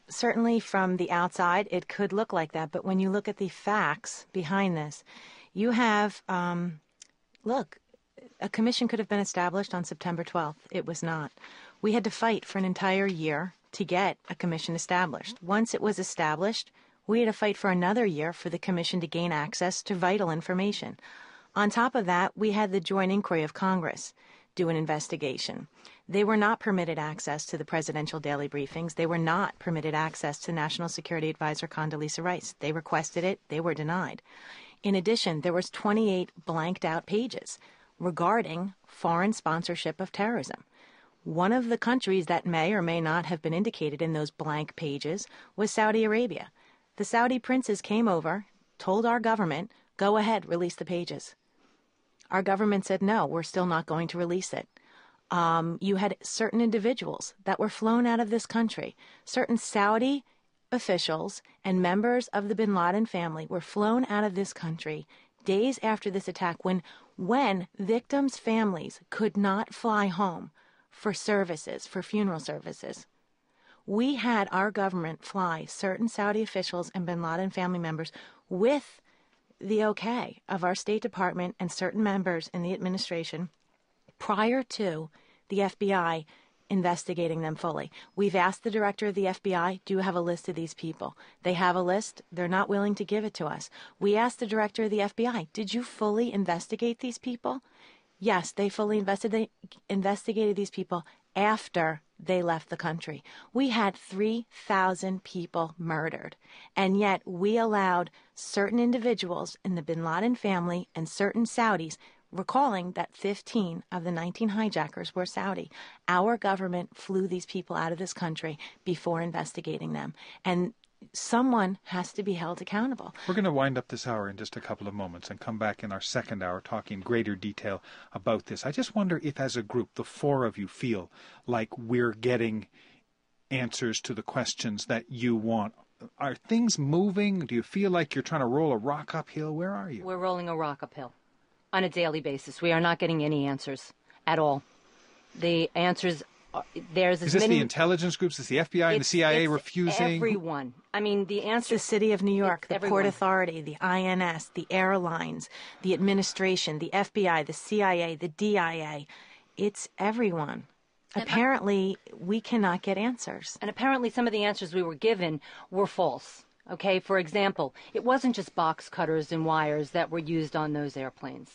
certainly from the outside, it could look like that, but when you look at the facts behind this, you have, a commission could have been established on September 12th. It was not. We had to fight for an entire year to get a commission established. Once it was established, we had to fight for another year for the commission to gain access to vital information. On top of that, we had the joint inquiry of Congress do an investigation. They were not permitted access to the presidential daily briefings. They were not permitted access to National Security Advisor Condoleezza Rice. They requested it. They were denied. In addition, there was 28 blanked out pages regarding foreign sponsorship of terrorism. One of the countries that may or may not have been indicated in those blank pages was Saudi Arabia. The Saudi princes came over, told our government, go ahead, release the pages. Our government said, no, we're still not going to release it. You had certain individuals that were flown out of this country. Certain Saudi officials and members of the bin Laden family were flown out of this country days after this attack when victims' families could not fly home for services, for funeral services. We had our government fly certain Saudi officials and bin Laden family members with the okay of our State Department and certain members in the administration prior to the FBI investigating them fully. We've asked the director of the FBI, do you have a list of these people? They have a list. They're not willing to give it to us. We asked the director of the FBI, did you fully investigate these people? Yes, they fully investigated these people after they left the country. We had 3,000 people murdered, and yet we allowed certain individuals in the bin Laden family and certain Saudis, recalling that 15 of the 19 hijackers were Saudi. Our government flew these people out of this country before investigating them, and someone has to be held accountable.
We're going to wind up this hour in just a couple of moments and come back in our second hour talking greater detail about this. I just wonder if, as a group, the four of you feel like we're getting answers to the questions that you want. Are things moving? Do you feel like you're trying to roll a rock uphill? Where are you?
We're rolling a rock uphill on a daily basis. We are not getting any answers at all. The answers there's as
Is this
many,
the intelligence groups? Is the FBI and the CIA refusing?
Everyone. I mean, the answer.
The City of New York, the
everyone.
Port Authority, the INS, the airlines, the administration, the FBI, the CIA, the DIA. It's everyone. Apparently, we cannot get answers.
And apparently some of the answers we were given were false. Okay, for example, it wasn't just box cutters and wires that were used on those airplanes.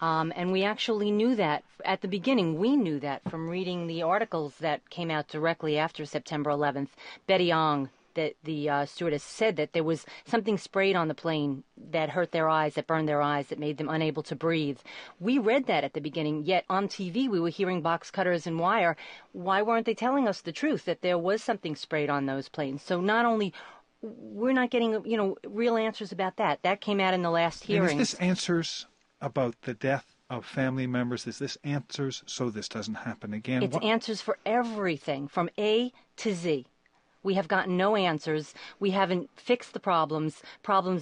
And we actually knew that at the beginning. We knew that from reading the articles that came out directly after September 11th. Betty Ong, the stewardess, said that there was something sprayed on the plane that hurt their eyes, that burned their eyes, that made them unable to breathe. We read that at the beginning, yet on TV we were hearing box cutters and wire. Why weren't they telling us the truth, that there was something sprayed on those planes? So not only we're not getting, real answers about that. That came out in the last hearing.
And is this answers about the death of family members? Is this answers so this doesn't happen again?
It's answers for everything, from A to Z. We have gotten no answers. We haven't fixed the problems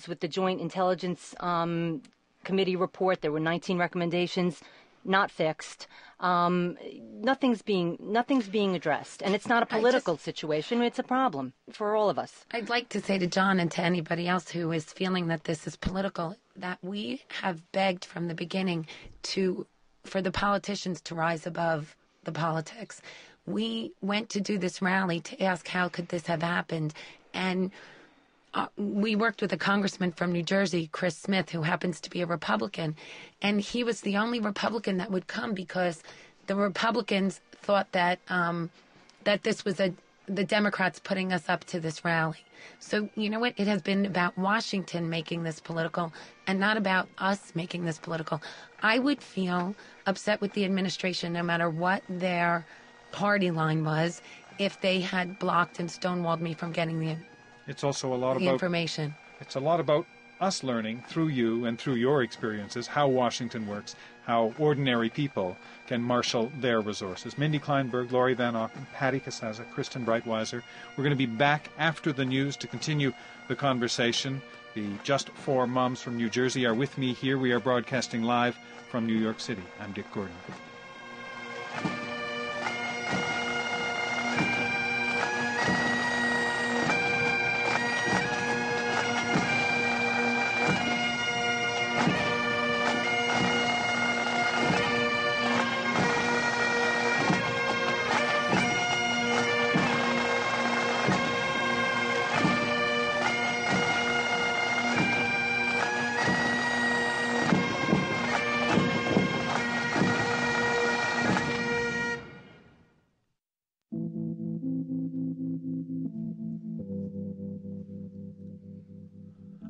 with the Joint Intelligence Committee report. There were 19 recommendations, not fixed. Nothing's being addressed, and it's not a political situation. It's a problem for all of us.
I'd like to say to John and to anybody else who is feeling that this is political, that we have begged from the beginning for the politicians to rise above the politics. We went to do this rally to ask how could this have happened, and we worked with a congressman from New Jersey, Chris Smith, who happens to be a Republican, and he was the only Republican that would come because the Republicans thought that that this was the Democrats putting us up to this rally. So you know what? It has been about Washington making this political and not about us making this political. I would feel upset with the administration no matter what their party line was if they had blocked and stonewalled me from getting the
It's also a lot
the
about
information.
It's a lot about us learning through you and through your experiences how Washington works, how ordinary people can marshal their resources. Mindy Kleinberg, Laurie Van Auken, Patty Casaza, Kristen Breitweiser. We're going to be back after the news to continue the conversation. The Just Four Moms from New Jersey are with me here. We are broadcasting live from New York City. I'm Dick Gordon.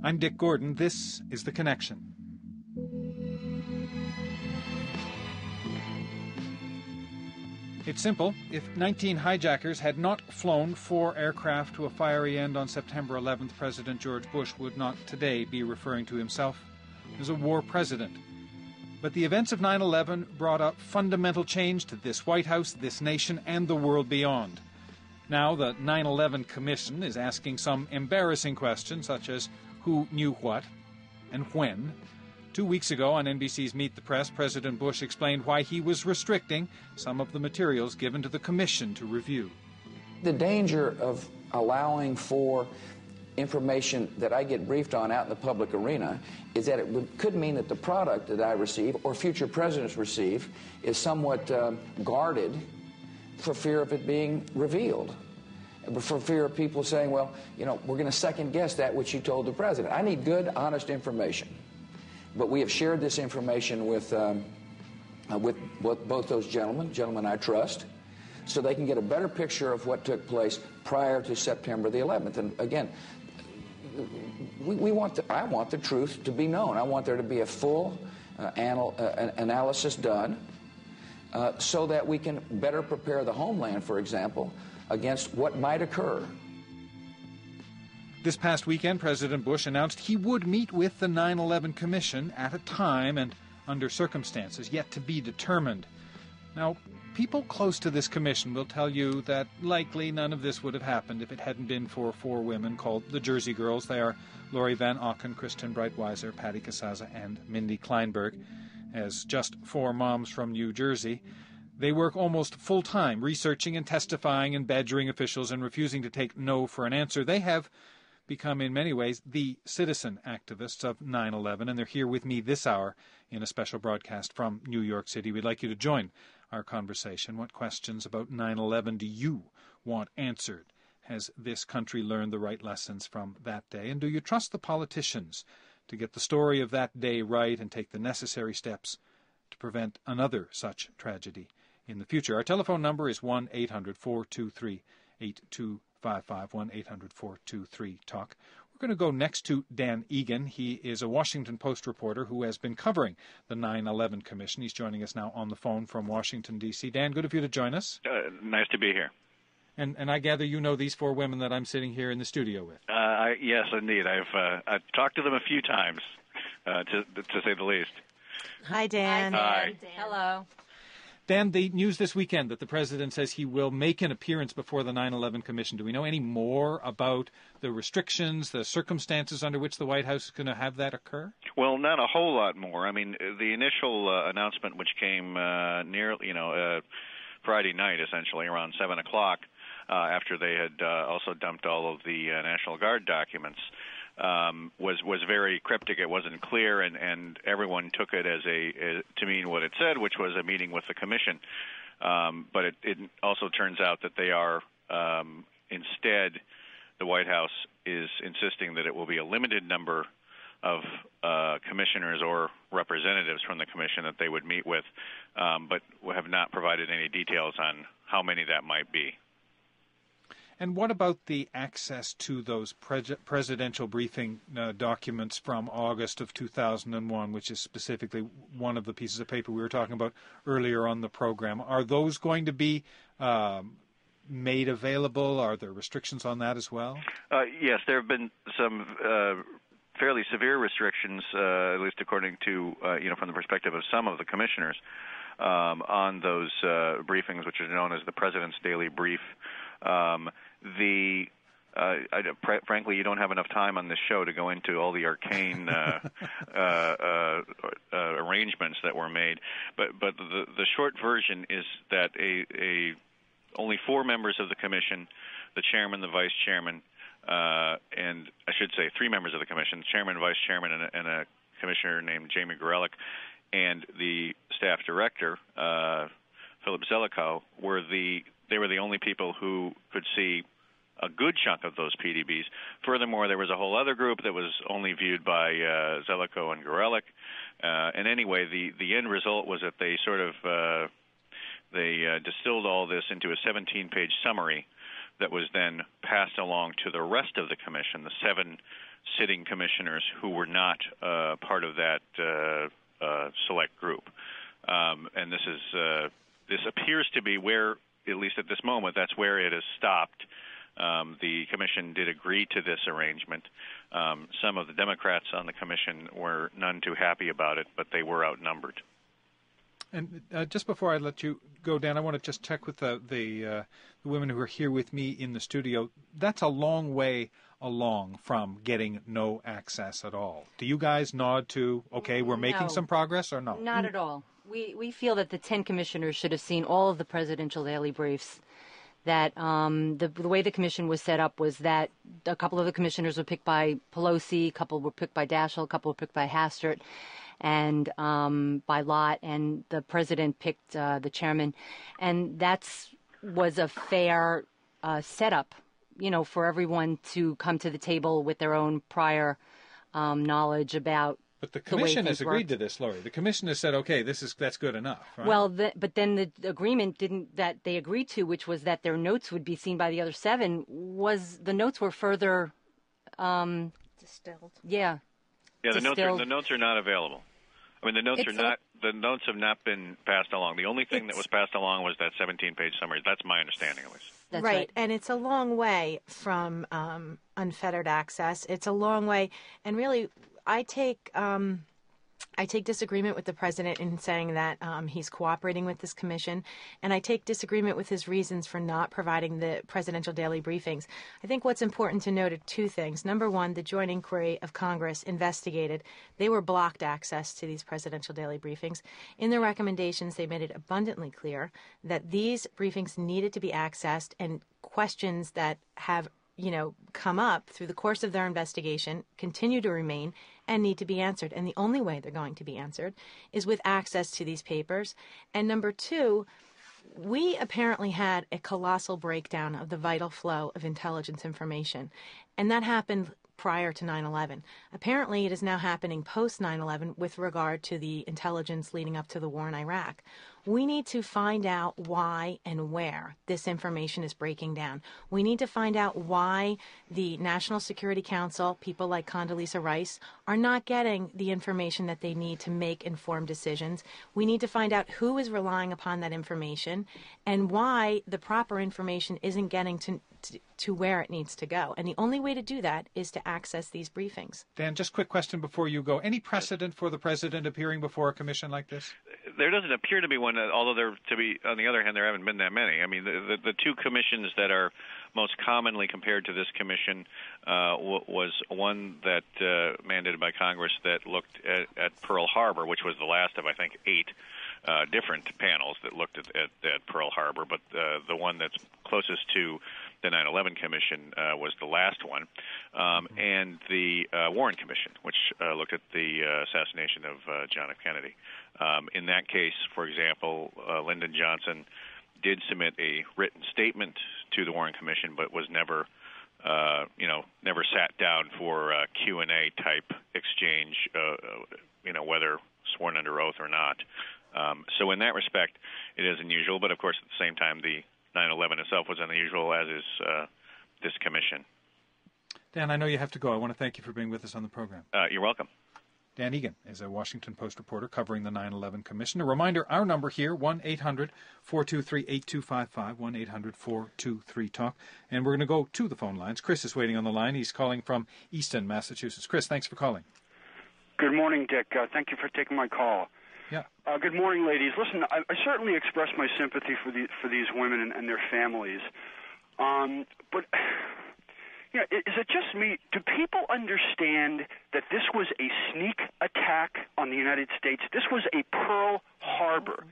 I'm Dick Gordon. This is The Connection. It's simple. If 19 hijackers had not flown 4 aircraft to a fiery end on September 11th, President George Bush would not today be referring to himself as a war president. But the events of 9/11 brought a fundamental change to this White House, this nation, and the world beyond. Now the 9/11 Commission is asking some embarrassing questions, such as who knew what and when. 2 weeks ago on NBC's Meet the Press, President Bush explained why he was restricting some of the materials given to the commission to review.
The danger of allowing for information that I get briefed on out in the public arena is that it could mean that the product that I receive or future presidents receive is somewhat guarded for fear of it being revealed. For fear of people saying, well, we're going to second guess that which you told the president. I need good, honest information. But we have shared this information with both those gentlemen I trust, so they can get a better picture of what took place prior to September the 11th. And again, I want the truth to be known. I want there to be a full analysis done so that we can better prepare the homeland, for example, against what might occur.
This past weekend, President Bush announced he would meet with the 9/11 Commission at a time and under circumstances yet to be determined. Now, people close to this commission will tell you that likely none of this would have happened if it hadn't been for 4 women called the Jersey Girls. They are Lori Van Auken, Kristen Breitweiser, Patty Casaza, and Mindy Kleinberg. As just 4 moms from New Jersey, they work almost full-time researching and testifying and badgering officials and refusing to take no for an answer. They have become in many ways the citizen activists of 9/11, and they're here with me this hour in a special broadcast from New York City. We'd like you to join our conversation. What questions about 9/11 do you want answered? Has this country learned the right lessons from that day? And do you trust the politicians to get the story of that day right and take the necessary steps to prevent another such tragedy in the future? Our telephone number is 1-800-423-8255, 1-800-423-TALK. We're going to go next to Dan Egan. He is a Washington Post reporter who has been covering the 9/11 Commission. He's joining us now on the phone from Washington, D.C. Dan, good of you to join us.
Nice to be here.
And I gather you know these 4 women that I'm sitting here in the studio with.
Yes, indeed. I've talked to them a few times, to say the least.
Hi, Dan.
Hi.
Hello.
Dan, the news this weekend that the president says he will make an appearance before the 9/11 Commission. Do we know any more about the restrictions, the circumstances under which the White House is going to have that occur?
Well, not a whole lot more. I mean, the initial announcement, which came Friday night, essentially around 7 o'clock, after they had also dumped all of the National Guard documents, was very cryptic. It wasn't clear, and everyone took it as to mean what it said, which was a meeting with the commission. But it also turns out that they are instead, the White House is insisting that it will be a limited number of commissioners or representatives from the commission that they would meet with, but have not provided any details on how many that might be.
And what about the access to those presidential briefing documents from August of 2001, which is specifically one of the pieces of paper we were talking about earlier on the program? Are those going to be made available? Are there restrictions on that as well?
Yes, there have been some fairly severe restrictions, at least according to, from the perspective of some of the commissioners, on those briefings, which are known as the President's Daily Brief. Frankly, you don't have enough time on this show to go into all the arcane arrangements that were made. But the short version is that only 4 members of the commission, the chairman, the vice chairman, and I should say 3 members of the commission, chairman, vice chairman, and a commissioner named Jamie Gorelick, and the staff director, Philip Zelikow, were the only people who could see a good chunk of those PDBs. Furthermore, there was a whole other group that was only viewed by Zelikow and Gorelick. And anyway, the end result was that they sort of distilled all this into a 17-page summary that was then passed along to the rest of the commission, the 7 sitting commissioners who were not part of that select group. And this appears to be where, at least at this moment, that's where it has stopped. The commission did agree to this arrangement. Some of the Democrats on the commission were none too happy about it, but they were outnumbered.
And just before I let you go, Dan, I want to just check with the women who are here with me in the studio. That's a long way along from getting no access at all. Do you guys nod to, okay, we're making some progress, or no?
Not at all. We feel that the 10 commissioners should have seen all of the presidential daily briefs. That the way the commission was set up was that a couple of the commissioners were picked by Pelosi, a couple were picked by Daschle, a couple were picked by Hastert, and by Lott, and the president picked the chairman. And that was a fair setup, for everyone to come to the table with their own prior knowledge about
But the commission has agreed to this, Lori. The commission has said, okay, that's good enough. Right?
Well, but then the agreement that they agreed to, which was that their notes would be seen by the other 7, was the notes were further
distilled.
Yeah.
Yeah, the notes are not available. I mean, the notes have not been passed along. The only thing that was passed along was that 17-page summary. That's my understanding, at least.
That's right. And it's a long way from unfettered access. It's a long way, and really, I take disagreement with the president in saying that he's cooperating with this commission, and I take disagreement with his reasons for not providing the presidential daily briefings. I think what's important to note are 2 things. Number one, the Joint Inquiry of Congress investigated. They were blocked access to these presidential daily briefings. In their recommendations, they made it abundantly clear that these briefings needed to be accessed, and questions that have come up through the course of their investigation continue to remain and need to be answered. And the only way they're going to be answered is with access to these papers. And number 2, we apparently had a colossal breakdown of the vital flow of intelligence information. And that happened prior to 9/11. Apparently, it is now happening post 9/11 with regard to the intelligence leading up to the war in Iraq. We need to find out why and where this information is breaking down. We need to find out why the National Security Council, people like Condoleezza Rice, are not getting the information that they need to make informed decisions. We need to find out who is relying upon that information and why the proper information isn't getting to where it needs to go. And the only way to do that is to access these briefings.
Dan, just quick question before you go. Any precedent for the president appearing before a commission like this?
There doesn't appear to be one, although on the other hand, there haven't been that many. I mean, the 2 commissions that are most commonly compared to this commission was one that mandated by Congress that looked at Pearl Harbor, which was the last of, I think, 8 different panels that looked at Pearl Harbor, but the one that's closest to the 9/11 Commission was the last one, and the Warren Commission, which looked at the assassination of John F. Kennedy. In that case, for example, Lyndon Johnson did submit a written statement to the Warren Commission, but was never sat down for a Q&A type exchange, whether sworn under oath or not. So in that respect, it is unusual, but of course at the same time, the 9/11 itself was unusual, as is this commission.
Dan, I know you have to go. I want to thank you for being with us on the program.
You're welcome.
Dan Egan is a Washington Post reporter covering the 9/11 Commission. A reminder, our number here, 1-800-423-8255, 1-800-423-TALK. And we're going to go to the phone lines. Chris is waiting on the line. He's calling from Easton, Massachusetts. Chris, thanks for calling.
Good morning, Dick. Thank you for taking my call.
Yeah.
Good morning, ladies. Listen, I certainly express my sympathy for these women and their families. But is it just me? Do people understand that this was a sneak attack on the United States? This was a Pearl Harbor.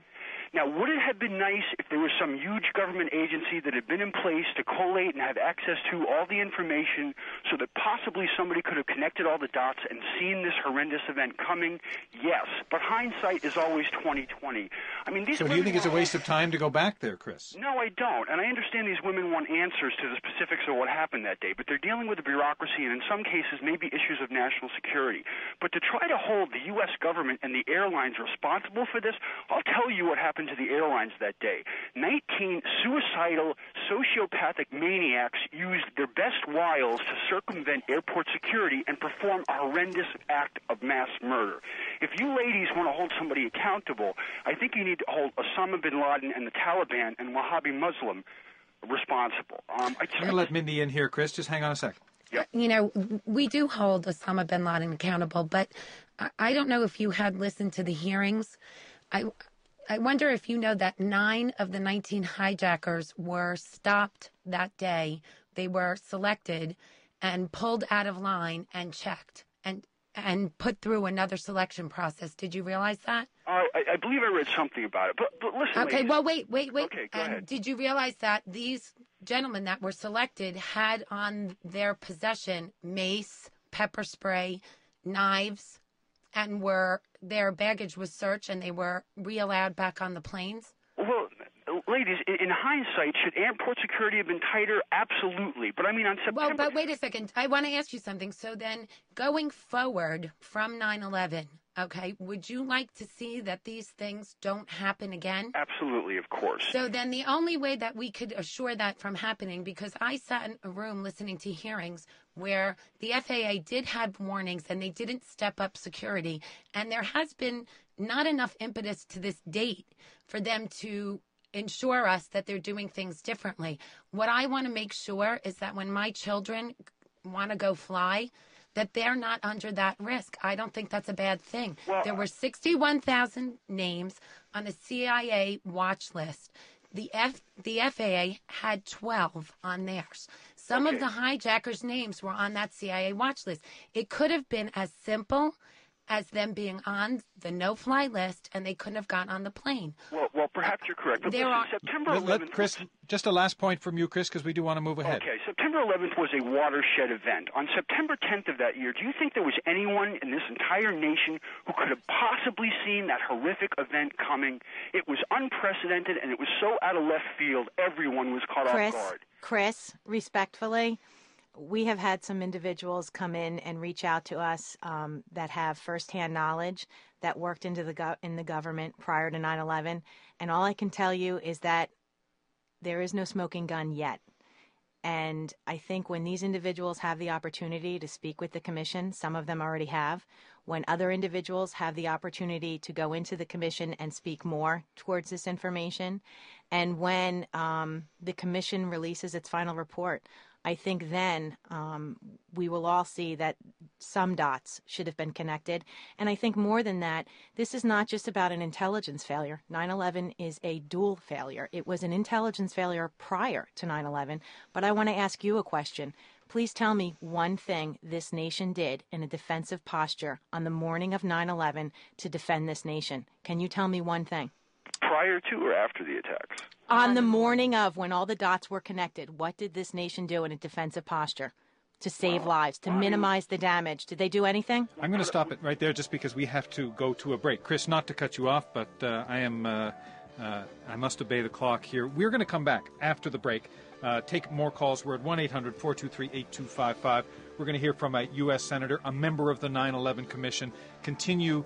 Now, would it have been nice if there was some huge government agency that had been in place to collate and have access to all the information so that possibly somebody could have connected all the dots and seen this horrendous event coming? Yes, but hindsight is always 20/20. I mean, these.
So do you think it's a waste of time to go back there, Chris?
No, I don't. And I understand these women want answers to the specifics of what happened that day, but they're dealing with the bureaucracy and in some cases maybe issues of national security. But to try to hold the U.S. government and the airlines responsible for this, I'll tell you what happened to the airlines that day. 19 suicidal, sociopathic maniacs used their best wiles to circumvent airport security and perform a horrendous act of mass murder. If you ladies want to hold somebody accountable, I think you need to hold Osama bin Laden and the Taliban and Wahhabi Muslim responsible.
I'm going to let Mindy in here, Chris. Just hang on a second.
Yeah. We do hold Osama bin Laden accountable, but I don't know if you had listened to the hearings. I wonder if you know that 9 of the 19 hijackers were stopped that day. They were selected and pulled out of line and checked and put through another selection process. Did you realize that?
I believe I read something about it. But listen.
Okay,
ladies.
well, wait.
Okay, go ahead.
Did you realize that these gentlemen that were selected had on their possession mace, pepper spray, knives, and their baggage was searched and they were re-allowed back on the planes?
Well, ladies, in hindsight, should airport security have been tighter? Absolutely. But I mean, on September...
Well, but wait a second. I want to ask you something. So then, going forward from 9/11, okay, would you like to see that these things don't happen again?
Absolutely, of course.
So then the only way that we could assure that from happening, because I sat in a room listening to hearings where the FAA did have warnings and they didn't step up security, and there has been not enough impetus to this date for them to ensure us that they're doing things differently. What I want to make sure is that when my children want to go fly, that they're not under that risk. I don't think that's a bad thing. Well, there were 61,000 names on a CIA watch list. The FAA had 12 on theirs. Some of the hijackers' names were on that CIA watch list. It could have been as simple as them being on the no-fly list, and they couldn't have gotten on the plane.
Well, perhaps you're correct. But listen, September 11th...
Chris, just a last point from you, Chris, because we do want to move ahead.
Okay, September 11th was a watershed event. On September 10th of that year, do you think there was anyone in this entire nation who could have possibly seen that horrific event coming? It was unprecedented, and it was so out of left field, everyone was caught off guard.
Chris, respectfully, we have had some individuals come in and reach out to us that have firsthand knowledge that worked in the government prior to 9/11, and all I can tell you is that there is no smoking gun yet. And I think when these individuals have the opportunity to speak with the commission, some of them already have, when other individuals have the opportunity to go into the commission and speak more towards this information, and when the commission releases its final report, I think then we will all see that some dots should have been connected. And I think more than that, this is not just about an intelligence failure. 9/11 is a dual failure. It was an intelligence failure prior to 9/11. But I want to ask you a question. Please tell me one thing this nation did in a defensive posture on the morning of 9/11 to defend this nation. Can you tell me one thing?
Prior to or after the attacks?
On the morning of, when all the dots were connected, what did this nation do in a defensive posture to save lives, to minimize the damage? Did they do anything?
I'm going to stop it right there just because we have to go to a break. Chris, not to cut you off, but I must obey the clock here. We're going to come back after the break, take more calls. We're at 1-800-423-8255. We're going to hear from a U.S. Senator, a member of the 9/11 Commission, continue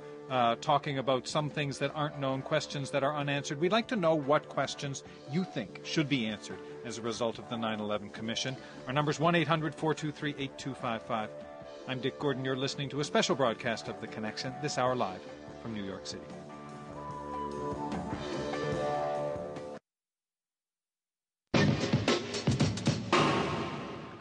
talking about some things that aren't known, questions that are unanswered. We'd like to know what questions you think should be answered as a result of the 9/11 Commission. Our number is 1-800-423-8255. I'm Dick Gordon. You're listening to a special broadcast of The Connection, this hour live from New York City.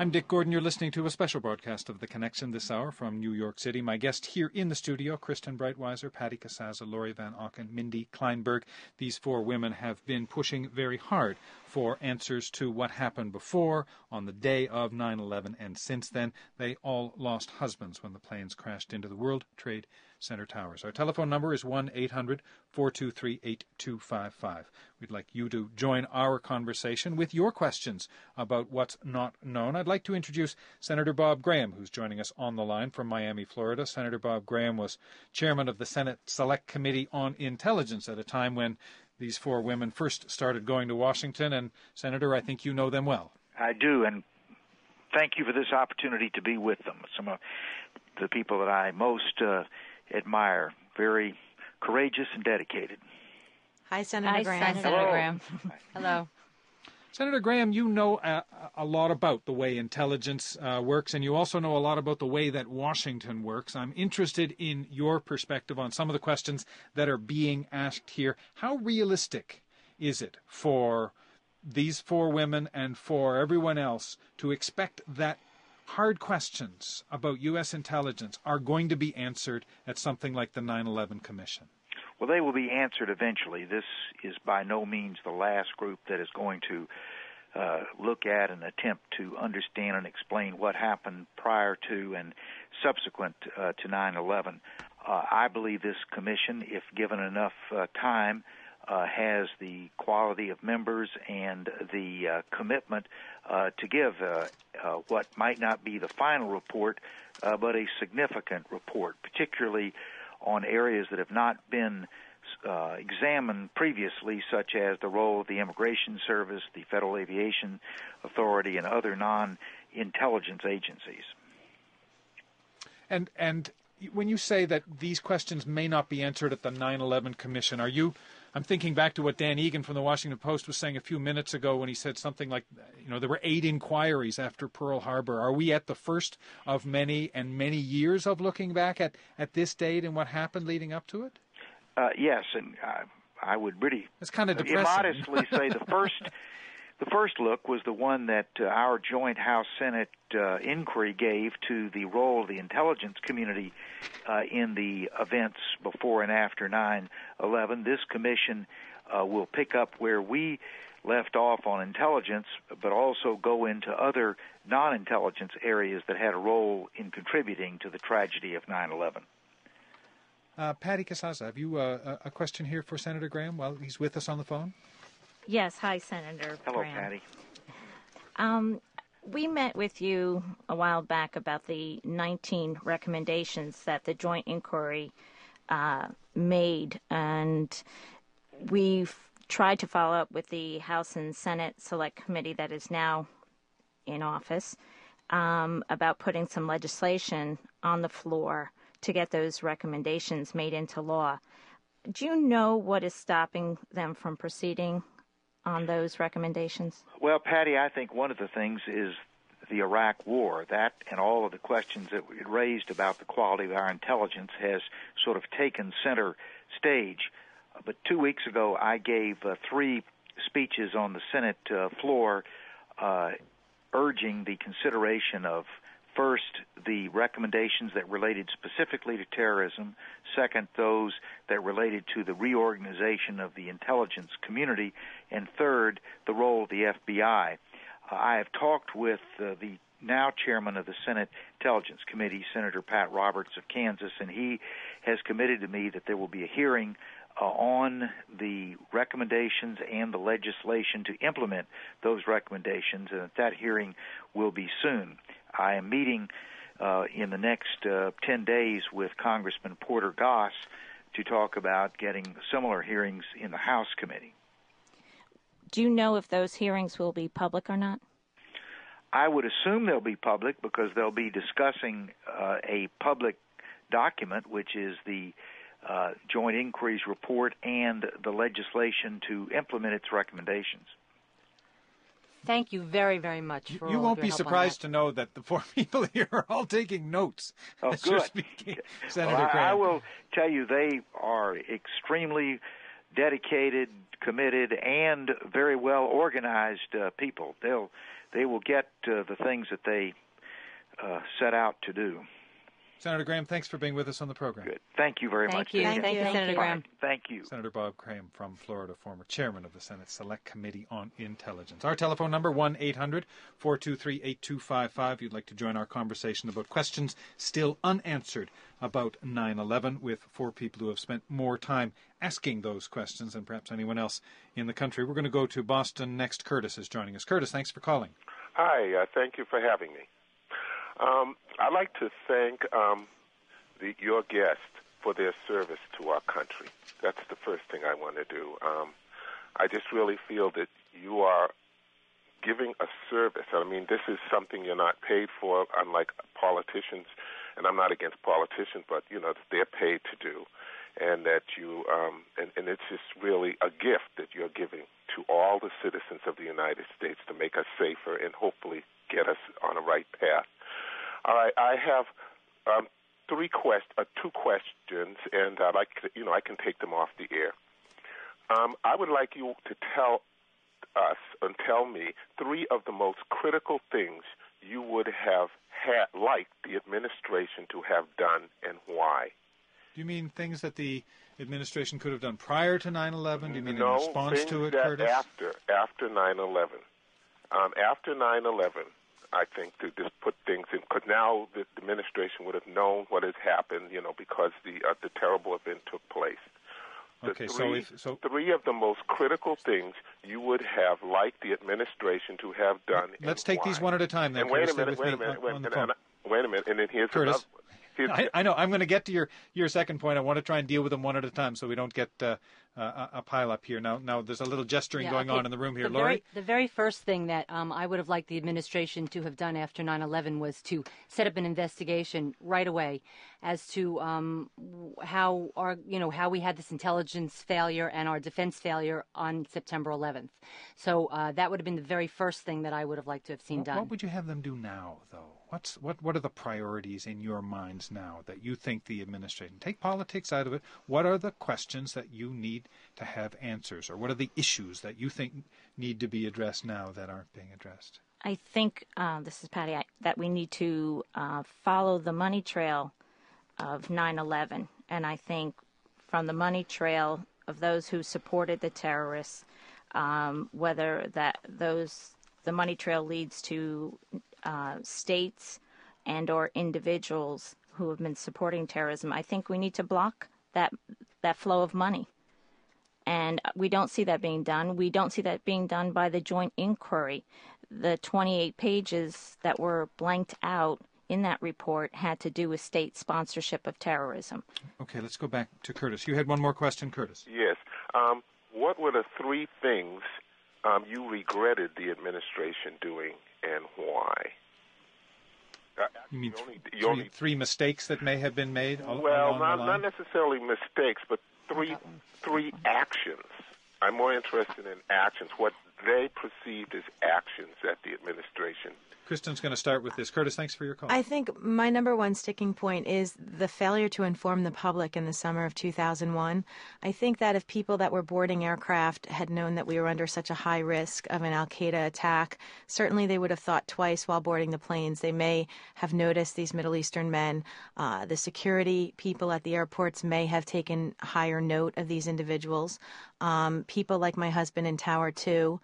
I'm Dick Gordon. You're listening to a special broadcast of The Connection this hour from New York City. My guest here in the studio, Kristen Breitweiser, Patty Casaza, Lori Van Auken, Mindy Kleinberg. These four women have been pushing very hard for answers to what happened before, on the day of 9/11, and since then. They all lost husbands when the planes crashed into the World Trade Center towers. Our telephone number is 1-800-423-8255. We'd like you to join our conversation with your questions about what's not known. I'd like to introduce Senator Bob Graham, who's joining us on the line from Miami, Florida. Senator Bob Graham was chairman of the Senate Select Committee on Intelligence at a time when these four women first started going to Washington. And, Senator, I think you know them well.
I do, and thank you for this opportunity to be with them. Some of the people that I most admire, very courageous and dedicated.
Hi, Senator Graham.
Hi, Senator Graham. Hello.
Senator Graham, you know a lot about the way intelligence works, and you also know a lot about the way that Washington works. I'm interested in your perspective on some of the questions that are being asked here. How realistic is it for these four women and for everyone else to expect that hard questions about U.S. intelligence are going to be answered at something like the 9/11 Commission?
Well, they will be answered eventually. This is by no means the last group that is going to look at and attempt to understand and explain what happened prior to and subsequent to 9/11. I believe this commission, if given enough time, has the quality of members and the commitment to give what might not be the final report, but a significant report, particularly on areas that have not been examined previously, such as the role of the Immigration Service, the Federal Aviation Authority, and other non-intelligence agencies.
And when you say that these questions may not be answered at the 9/11 Commission, I'm thinking back to what Dan Egan from the Washington Post was saying a few minutes ago when he said something like, there were 8 inquiries after Pearl Harbor. Are we at the first of many and many years of looking back at this date and what happened leading up to it?
Yes, and I would really
it's kind of depressing.
Immodestly say the first look was the one that our joint House-Senate inquiry gave to the role of the intelligence community in the events before and after 9/11. This commission will pick up where we left off on intelligence, but also go into other non-intelligence areas that had a role in contributing to the tragedy of 9/11.
Patty Casazza, have you a question here for Senator Graham while he's with us on the phone?
Yes. Hi, Senator
Hello,
Graham.
Patty.
We met with you a while back about the 19 recommendations that the joint inquiry made, and we've tried to follow up with the House and Senate Select Committee that is now in office about putting some legislation on the floor to get those recommendations made into law. Do you know what is stopping them from proceeding on those recommendations?
Well, Patty, I think one of the things is the Iraq War. That and all of the questions that we raised about the quality of our intelligence has sort of taken center stage. But 2 weeks ago, I gave 3 speeches on the Senate floor urging the consideration of, first, the recommendations that related specifically to terrorism, second, those that related to the reorganization of the intelligence community, and third, the role of the FBI. I have talked with the now chairman of the Senate Intelligence Committee, Senator Pat Roberts of Kansas, and he has committed to me that there will be a hearing on the recommendations and the legislation to implement those recommendations, and that hearing will be soon. I am meeting in the next 10 days with Congressman Porter Goss to talk about getting similar hearings in the House committee.
Do you know if those hearings will be public or not?
I would assume they'll be public because they'll be discussing a public document, which is the Joint Inquiries Report and the legislation to implement its recommendations.
Thank you very, very much for
You
all
won't
of
be
your help
surprised
on
to know that the 4 people here are all taking notes.
Oh,
as you're
good.
speaking, Senator
Well,
Graham.
I will tell you they are extremely dedicated, committed, and very well organized people. They will get the things that they set out to do.
Senator Graham, thanks for being with us on the program.
Good. Thank you very much.
Thank you, Senator Graham.
Thank you.
Senator Bob Graham from Florida, former chairman of the Senate Select Committee on Intelligence. Our telephone number, 1-800-423-8255. You'd like to join our conversation about questions still unanswered about 9/11 with 4 people who have spent more time asking those questions than perhaps anyone else in the country. We're going to go to Boston next. Curtis is joining us. Curtis, thanks for calling.
Hi, thank you for having me. I'd like to thank your guest for their service to our country. That's the first thing I want to do. I just really feel that you are giving a service. I mean, this is something you're not paid for, unlike politicians, and I'm not against politicians, but, they're paid to do. And that you, and it's just really a gift that you're giving to all the citizens of the United States to make us safer and hopefully get us on a right path. All right, I have 2 questions, and I'd like to, I can take them off the air. I would like you to tell us and tell me 3 of the most critical things you would have liked the administration to have done and why.
Do you mean things that the administration could have done prior to 9/11? Do you mean
no,
in response to it,
that
Curtis?
After 9/11. After 9/11, I think to just put things in, because now the administration would have known what has happened, because the terrible event took place.
Okay,
3 of the most critical things you would have liked the administration to have done.
Let's take these one at a time then.
And wait
Curtis,
a minute. And then here's
Curtis.
another.
I know. I'm going to get to your second point. I want to try and deal with them one at a time so we don't get a pile up here. Now there's a little gesturing going on in the room here. Lori?
The very first thing that I would have liked the administration to have done after 9/11 was to set up an investigation right away as to how we had this intelligence failure and our defense failure on September 11th. So that would have been the very first thing that I would have liked to have seen done.
What would you have them do now, though? What are the priorities in your minds now that you think the administration, take politics out of it, what are the questions that you need to have answers, or what are the issues that you think need to be addressed now that aren't being addressed?
I think, this is Patty, that we need to follow the money trail of 9/11. And I think from the money trail of those who supported the terrorists, whether the money trail leads to states and or individuals who have been supporting terrorism, I think we need to block that flow of money. And we don't see that being done. We don't see that being done by the joint inquiry. The 28 pages that were blanked out in that report had to do with state sponsorship of terrorism.
Okay, let's go back to Curtis. You had one more question, Curtis.
Yes. What were the three things you regretted the administration doing, and why?
You mean three mistakes that may have been made?
Well, not necessarily mistakes, but three actions. I'm more interested in actions, what they perceived as actions at the administration.
Kristen's going to start with this. Curtis, thanks for your call.
I think my number one sticking point is the failure to inform the public in the summer of 2001. I think that if people that were boarding aircraft had known that we were under such a high risk of an al-Qaeda attack, certainly they would have thought twice while boarding the planes. They may have noticed these Middle Eastern men. The security people at the airports may have taken higher note of these individuals. People like my husband in Tower 2,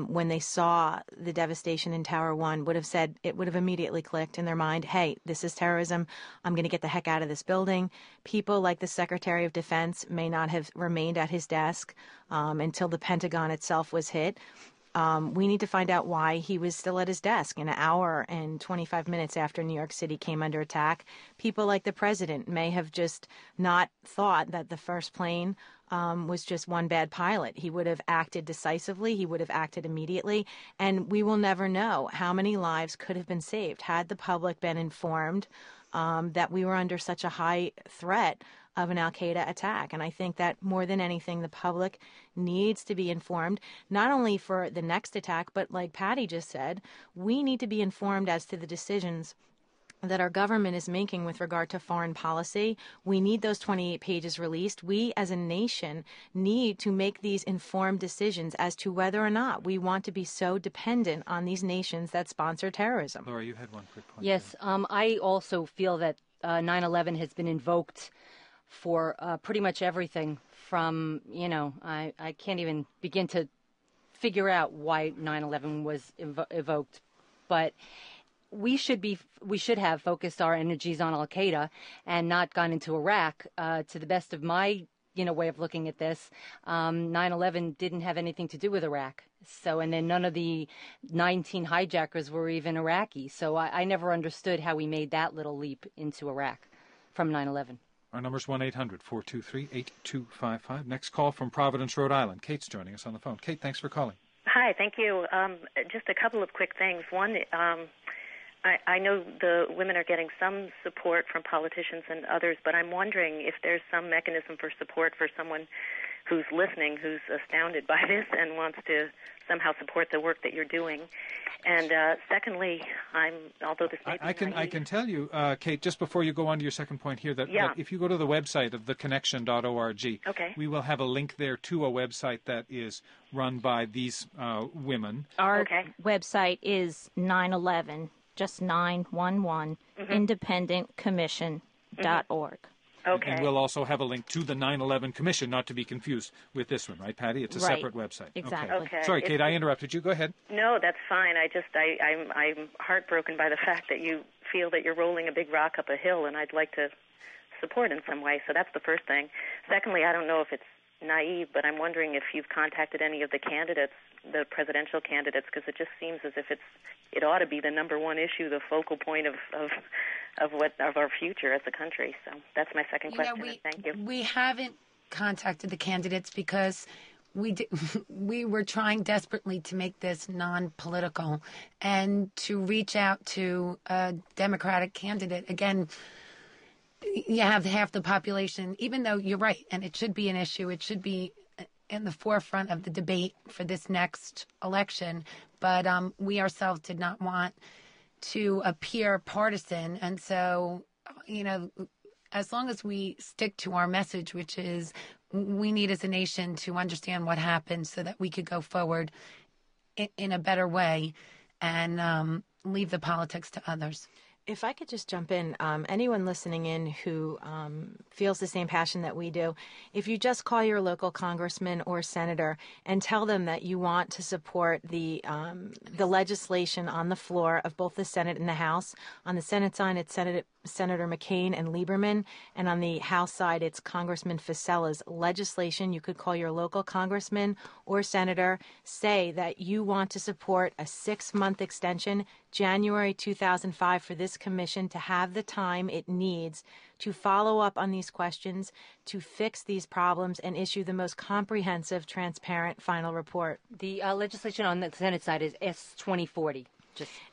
when they saw the devastation in Tower 1, would have said, it would have immediately clicked in their mind, hey, this is terrorism. I'm going to get the heck out of this building. People like the Secretary of Defense may not have remained at his desk until the Pentagon itself was hit. We need to find out why he was still at his desk an hour and 25 minutes after New York City came under attack. People like the president may have just not thought that the first plane was just one bad pilot. He would have acted decisively. He would have acted immediately. And we will never know how many lives could have been saved had the public been informed that we were under such a high threat of an al-Qaeda attack. And I think that more than anything, the public needs to be informed, not only for the next attack, but like Patty just said, we need to be informed as to the decisions that our government is making with regard to foreign policy. We need those 28 pages released. We as a nation need to make these informed decisions as to whether or not we want to be so dependent on these nations that sponsor terrorism.
Laura, you had one quick point.
Yes, I also feel that 9/11 has been invoked for pretty much everything from, I can't even begin to figure out why 9/11 was evoked, but we should have focused our energies on al-Qaeda and not gone into Iraq. To the best of my way of looking at this, 9/11 didn't have anything to do with Iraq. So, and then none of the 19 hijackers were even Iraqi. So I never understood how we made that little leap into Iraq from 9/11.
Our number's 1-800-423-8255. Next call from Providence, Rhode Island. Kate's joining us on the phone. Kate, thanks for calling.
Hi, thank you. Just a couple of quick things. One, I know the women are getting some support from politicians and others, but I'm wondering if there's some mechanism for support for someone who's listening, who's astounded by this and wants to somehow support the work that you're doing. And secondly, although this may be
I can tell you, Kate, just before you go on to your second point here, that if you go to the website of theconnection.org, we will have a link there to a website that is run by these women.
Our website is 911, just 911, independentcommission.org.
Okay.
And we'll also have a link to the 9/11 Commission, not to be confused with this one, right, Patty? It's a separate website.
Exactly.
Okay.
Sorry, Kate, I interrupted you. Go ahead.
No, that's fine. I'm heartbroken by the fact that you feel that you're rolling a big rock up a hill, and I'd like to support in some way. So that's the first thing. Secondly, I don't know if it's naive, but I'm wondering if you've contacted any of the candidates, the presidential candidates, because it just seems as if it ought to be the number one issue, the focal point of our future as a country. So that's my second question. And thank you.
We haven't contacted the candidates because we were trying desperately to make this non-political and to reach out to a Democratic candidate. Again, you have half the population, even though you're right, and it should be an issue. It should be in the forefront of the debate for this next election. But we ourselves did not want to appear partisan. And so, as long as we stick to our message, which is we need as a nation to understand what happened so that we could go forward in a better way and leave the politics to others.
If I could just jump in, anyone listening in who feels the same passion that we do, if you just call your local congressman or senator and tell them that you want to support the legislation on the floor of both the Senate and the House. On the Senate side, it's Senator McCain and Lieberman, and on the House side, it's Congressman Facella's legislation. You could call your local congressman or senator, say that you want to support a 6-month extension, January 2005, for this commission to have the time it needs to follow up on these questions, to fix these problems, and issue the most comprehensive, transparent final report.
The legislation on the Senate side is S-2040.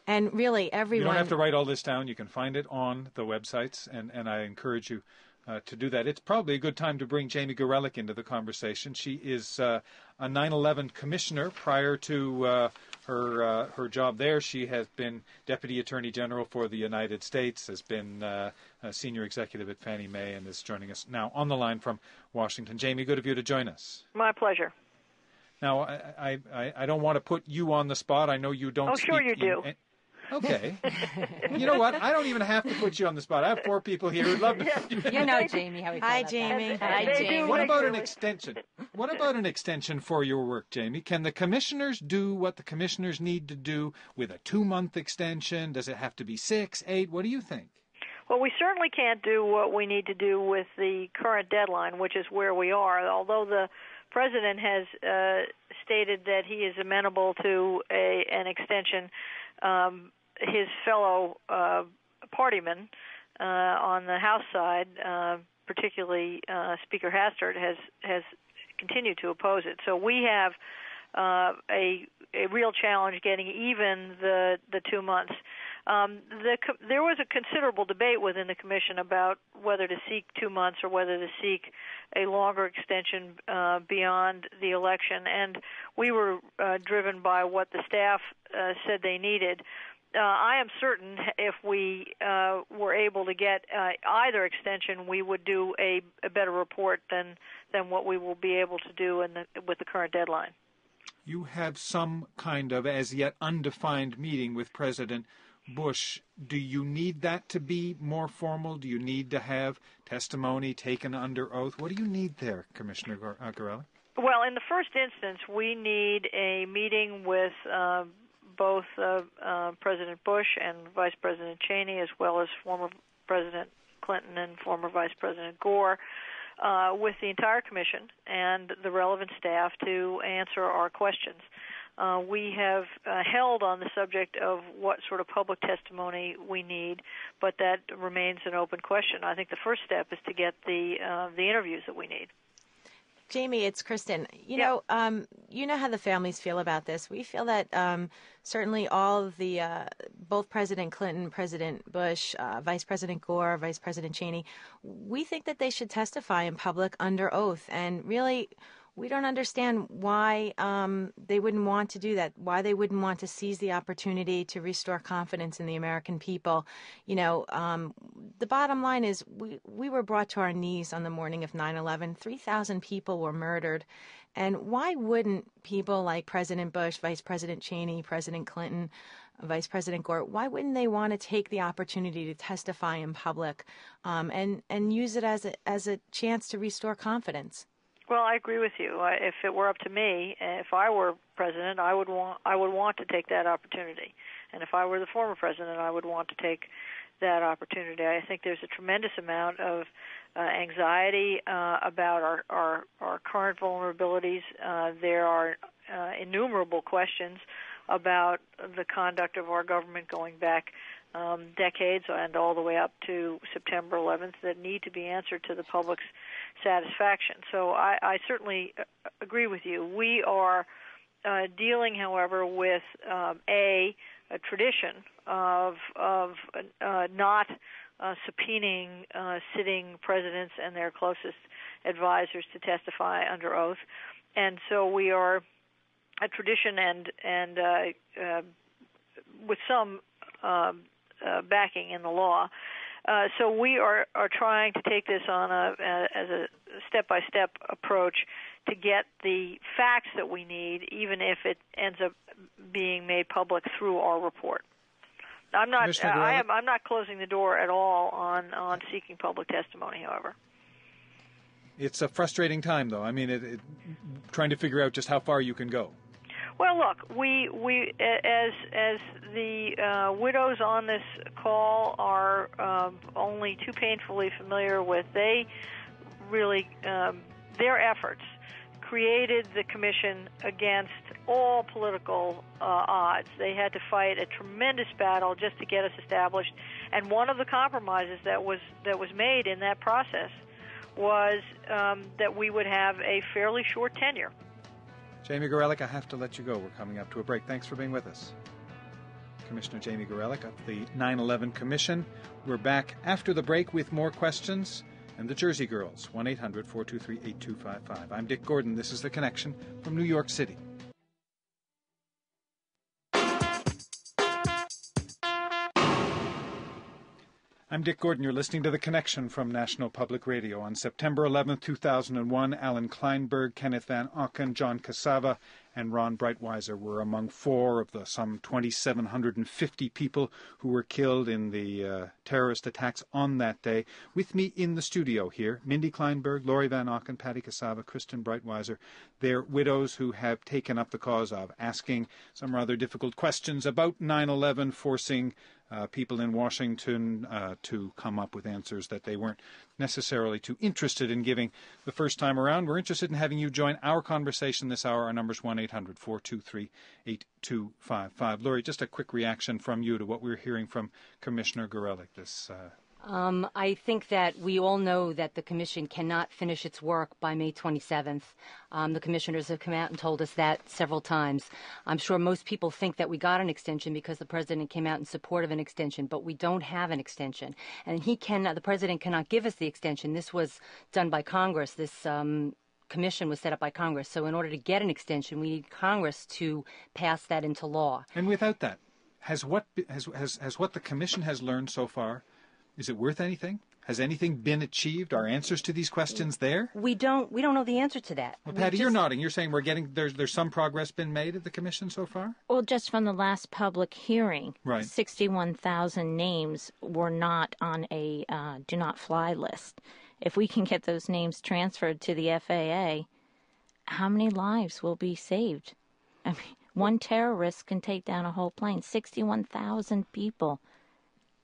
And really, everyone...
You don't have to write all this down. You can find it on the websites, and I encourage you to do that. It's probably a good time to bring Jamie Gorelick into the conversation. She is a 9/11 commissioner. Prior to her job there, she has been Deputy Attorney General for the United States, has been a senior executive at Fannie Mae, and is joining us now on the line from Washington. Jamie, good of you to join us.
My pleasure.
Now, I don't want to put you on the spot. I know you don't.
Oh, sure you do.
Okay. You know what? I don't even have to put you on the spot. I have 4 people here who'd love to.
You know, Jamie, how we feel.
Hi, Jamie.
Hi, Jamie.
What about an extension? What about an extension for your work, Jamie? Can the commissioners do what the commissioners need to do with a 2-month extension? Does it have to be 6, 8? What do you think?
Well, we certainly can't do what we need to do with the current deadline, which is where we are, although the President has stated that he is amenable to an extension. His fellow partyman on the House side, particularly Speaker Hastert, has continued to oppose it. So we have a real challenge getting even the 2 months. There was a considerable debate within the Commission about whether to seek 2 months or whether to seek a longer extension beyond the election, and we were driven by what the staff said they needed. I am certain if we were able to get either extension, we would do a better report than what we will be able to do with the current deadline.
You have some kind of as yet undefined meeting with President Bush. Do you need that to be more formal? Do you need to have testimony taken under oath? What do you need there, Commissioner Gorelick?
Well, in the first instance, we need a meeting with both President Bush and Vice President Cheney, as well as former President Clinton and former Vice President Gore, with the entire Commission and the relevant staff to answer our questions. We have held on the subject of what sort of public testimony we need, but that remains an open question. I think the first step is to get the interviews that we need.
Jamie, it's Kristen. You know how the families feel about this. We feel that certainly all of the both President Clinton, President Bush, Vice President Gore, Vice President Cheney, we think that they should testify in public under oath. And really, we don't understand why they wouldn't want to do that, why they wouldn't want to seize the opportunity to restore confidence in the American people. You know, the bottom line is we were brought to our knees on the morning of 9/11. 3,000 people were murdered. And why wouldn't people like President Bush, Vice President Cheney, President Clinton, Vice President Gore, why wouldn't they want to take the opportunity to testify in public and use it as a chance to restore confidence?
Well, I agree with you. If it were up to me, if I were president, I would want to take that opportunity. And if I were the former president, I would want to take that opportunity. I think there's a tremendous amount of anxiety about our current vulnerabilities. There are innumerable questions about the conduct of our government going back decades and all the way up to September 11th that need to be answered to the public's satisfaction. So I certainly agree with you. We are dealing, however, with a tradition of not subpoenaing sitting presidents and their closest advisors to testify under oath, and so we are a tradition and with some backing in the law. So we are trying to take this on as a step-by-step approach to get the facts that we need, even if it ends up being made public through our report. I'm not closing the door at all on seeking public testimony, however.
It's a frustrating time, though. I mean, trying to figure out just how far you can go.
Well, look, we as the widows on this call are only too painfully familiar with, they really their efforts created the commission against all political odds. They had to fight a tremendous battle just to get us established, and one of the compromises that was made in that process was that we would have a fairly short tenure.
Jamie Gorelick, I have to let you go. We're coming up to a break. Thanks for being with us. Commissioner Jamie Gorelick of the 9/11 Commission. We're back after the break with more questions and the Jersey Girls, 1-800-423-8255. I'm Dick Gordon. This is The Connection from New York City. I'm Dick Gordon. You're listening to The Connection from National Public Radio. On September 11, 2001, Alan Kleinberg, Kenneth Van Auken, John Cassava, and Ron Breitweiser were among four of the some 2,750 people who were killed in the terrorist attacks on that day. With me in the studio here, Mindy Kleinberg, Laurie Van Auken, Patty Cassava, Kristen Breitweiser. They're widows who have taken up the cause of asking some rather difficult questions about 9/11, forcing people in Washington to come up with answers that they weren't necessarily too interested in giving the first time around. We're interested in having you join our conversation this hour. Our number's 1-800-423-8255. Laurie, just a quick reaction from you to what we're hearing from Commissioner Gorelick.
I think that we all know that the Commission cannot finish its work by May 27th. The commissioners have come out and told us that several times. I'm sure most people think that we got an extension because the President came out in support of an extension, but we don't have an extension. And the President cannot give us the extension. This was done by Congress. This commission was set up by Congress. So in order to get an extension, we need Congress to pass that into law.
And without that, has what the Commission has learned so far, is it worth anything? Has anything been achieved? Are answers to these questions there?
We don't know the answer to that.
Well, Patty, you're nodding. You're saying there's some progress been made at the Commission so far?
Well, just from the last public hearing,
right.
61,000 names were not on a do not fly list. If we can get those names transferred to the FAA, how many lives will be saved? I mean, one terrorist can take down a whole plane. 61,000 people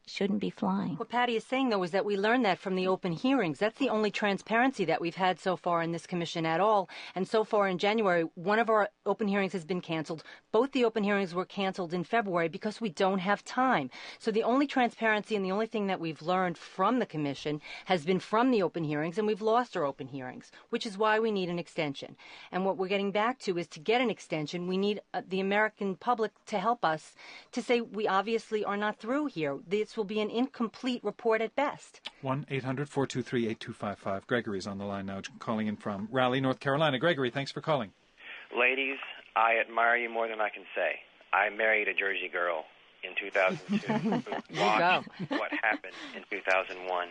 shouldn't be flying.
What Patty is saying, though, is that we learned that from the open hearings. That's the only transparency that we've had so far in this commission at all. And so far in January, one of our open hearings has been canceled. Both the open hearings were canceled in February because we don't have time. So the only transparency and the only thing that we've learned from the commission has been from the open hearings, and we've lost our open hearings, which is why we need an extension. And what we're getting back to is, to get an extension, we need the American public to help us to say we obviously are not through here. This will be an incomplete report at best.
1-800-423-8255. Gregory's on the line now, calling in from Raleigh, North Carolina. Gregory, thanks for calling.
Ladies, I admire you more than I can say. I married a Jersey girl in 2002 who watched what happened in 2001.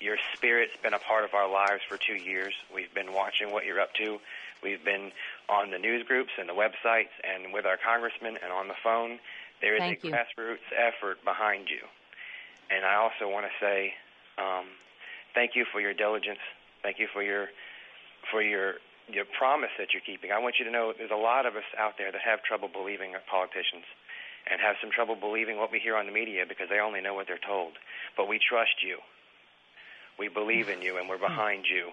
Your spirit's been a part of our lives for 2 years. We've been watching what you're up to. We've been on the news groups and the websites and with our congressmen and on the phone. There is a grassroots effort behind you. And I also want to say thank you for your diligence. Thank you for your for your promise that you're keeping. I want you to know there's a lot of us out there that have trouble believing politicians and have some trouble believing what we hear on the media because they only know what they're told. But we trust you. We believe in you, and we're behind you.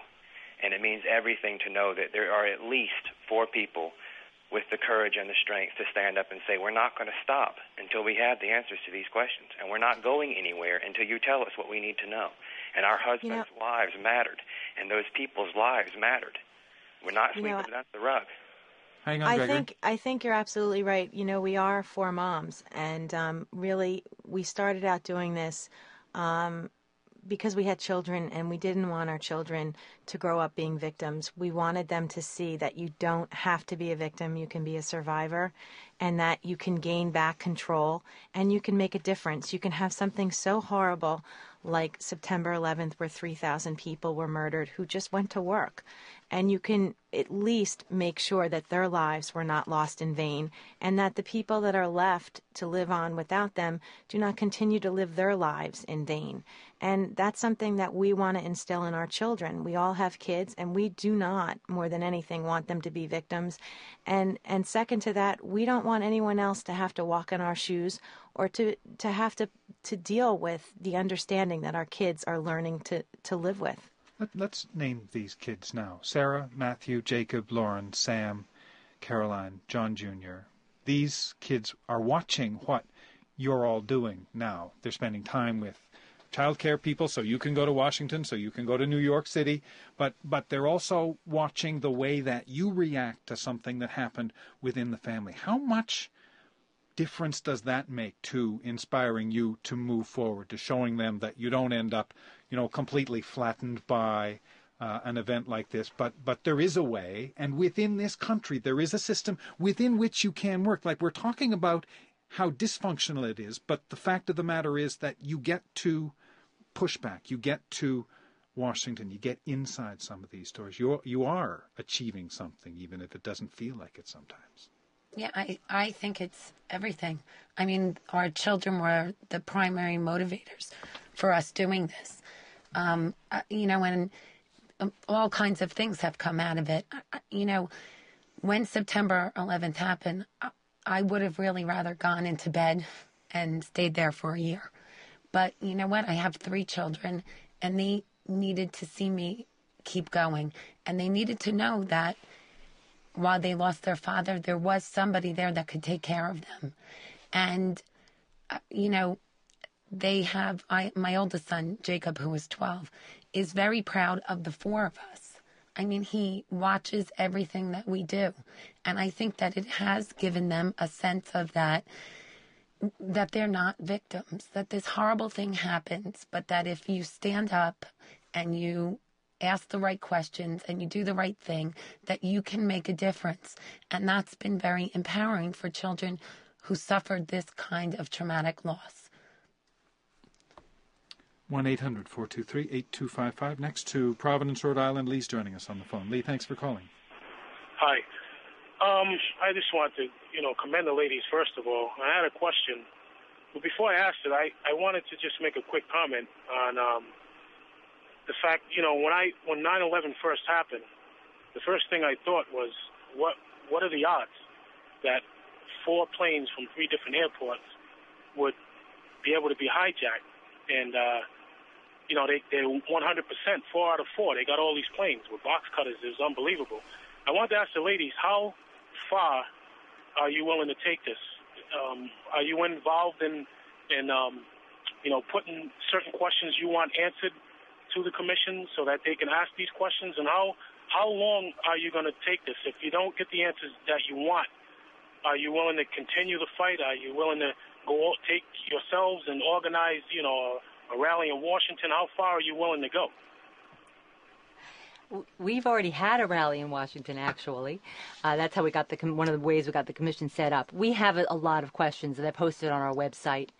And it means everything to know that there are at least 4 people with the courage and the strength to stand up and say, we're not going to stop until we have the answers to these questions, and we're not going anywhere until you tell us what we need to know. And our husbands' lives mattered, and those people's lives mattered. We're not sweeping it under the rug.
Hang on, Gregory.
I think you're absolutely right. We are 4 moms, and really we started out doing this because we had children, and we didn't want our children to grow up being victims. We wanted them to see that you don't have to be a victim. You can be a survivor, and that you can gain back control, and you can make a difference. You can have something so horrible like September 11th, where 3,000 people were murdered who just went to work. And you can at least make sure that their lives were not lost in vain, and that the people that are left to live on without them do not continue to live their lives in vain. And that's something that we want to instill in our children. We all have kids, and we do not, more than anything, want them to be victims. And second to that, we don't want anyone else to have to walk in our shoes or to have to deal with the understanding that our kids are learning to live with.
Let's name these kids now. Sarah, Matthew, Jacob, Lauren, Sam, Caroline, John Jr. These kids are watching what you're all doing now. They're spending time with childcare people, so you can go to Washington, so you can go to New York City, but they're also watching the way that you react to something that happened within the family. How much difference does that make to inspiring you to move forward, to showing them that you don't end up, completely flattened by an event like this, but there is a way, and within this country there is a system within which you can work. Like, we're talking about how dysfunctional it is, but the fact of the matter is that you get to push back, you get to Washington, you get inside some of these stories. You are achieving something, even if it doesn't feel like it sometimes.
Yeah, I think it's everything. I mean, our children were the primary motivators for us doing this. And all kinds of things have come out of it. When September 11th happened, I would have really rather gone into bed and stayed there for a year. But you know what? I have 3 children, and they needed to see me keep going. And they needed to know that while they lost their father, there was somebody there that could take care of them. And, they have, my oldest son, Jacob, who is 12, is very proud of the 4 of us. I mean, he watches everything that we do. And I think that it has given them a sense of that they're not victims, that this horrible thing happens, but that if you stand up and you ask the right questions and you do the right thing, that you can make a difference. And that's been very empowering for children who suffered this kind of traumatic loss.
1-800-423-8255. Next to Providence, Rhode Island, Lee's joining us on the phone. Lee, thanks for calling.
Hi. I just want to, commend the ladies, first of all. I had a question. But before I asked it, I wanted to just make a quick comment on the fact, when 9/11 first happened, the first thing I thought was, what are the odds that 4 planes from 3 different airports would be able to be hijacked? And, they're 100%, 4 out of 4. They got all these planes with box cutters. It was unbelievable. I wanted to ask the ladies, how far are you willing to take this? Are you involved in putting certain questions you want answered to the commission so that they can ask these questions? And how long are you going to take this? If you don't get the answers that you want, are you willing to continue the fight? Are you willing to take yourselves and organize, a rally in Washington? How far are you willing to go?
We've already had a rally in Washington, actually. That's how we got one of the ways we got the commission set up. We have a lot of questions that are posted on our website.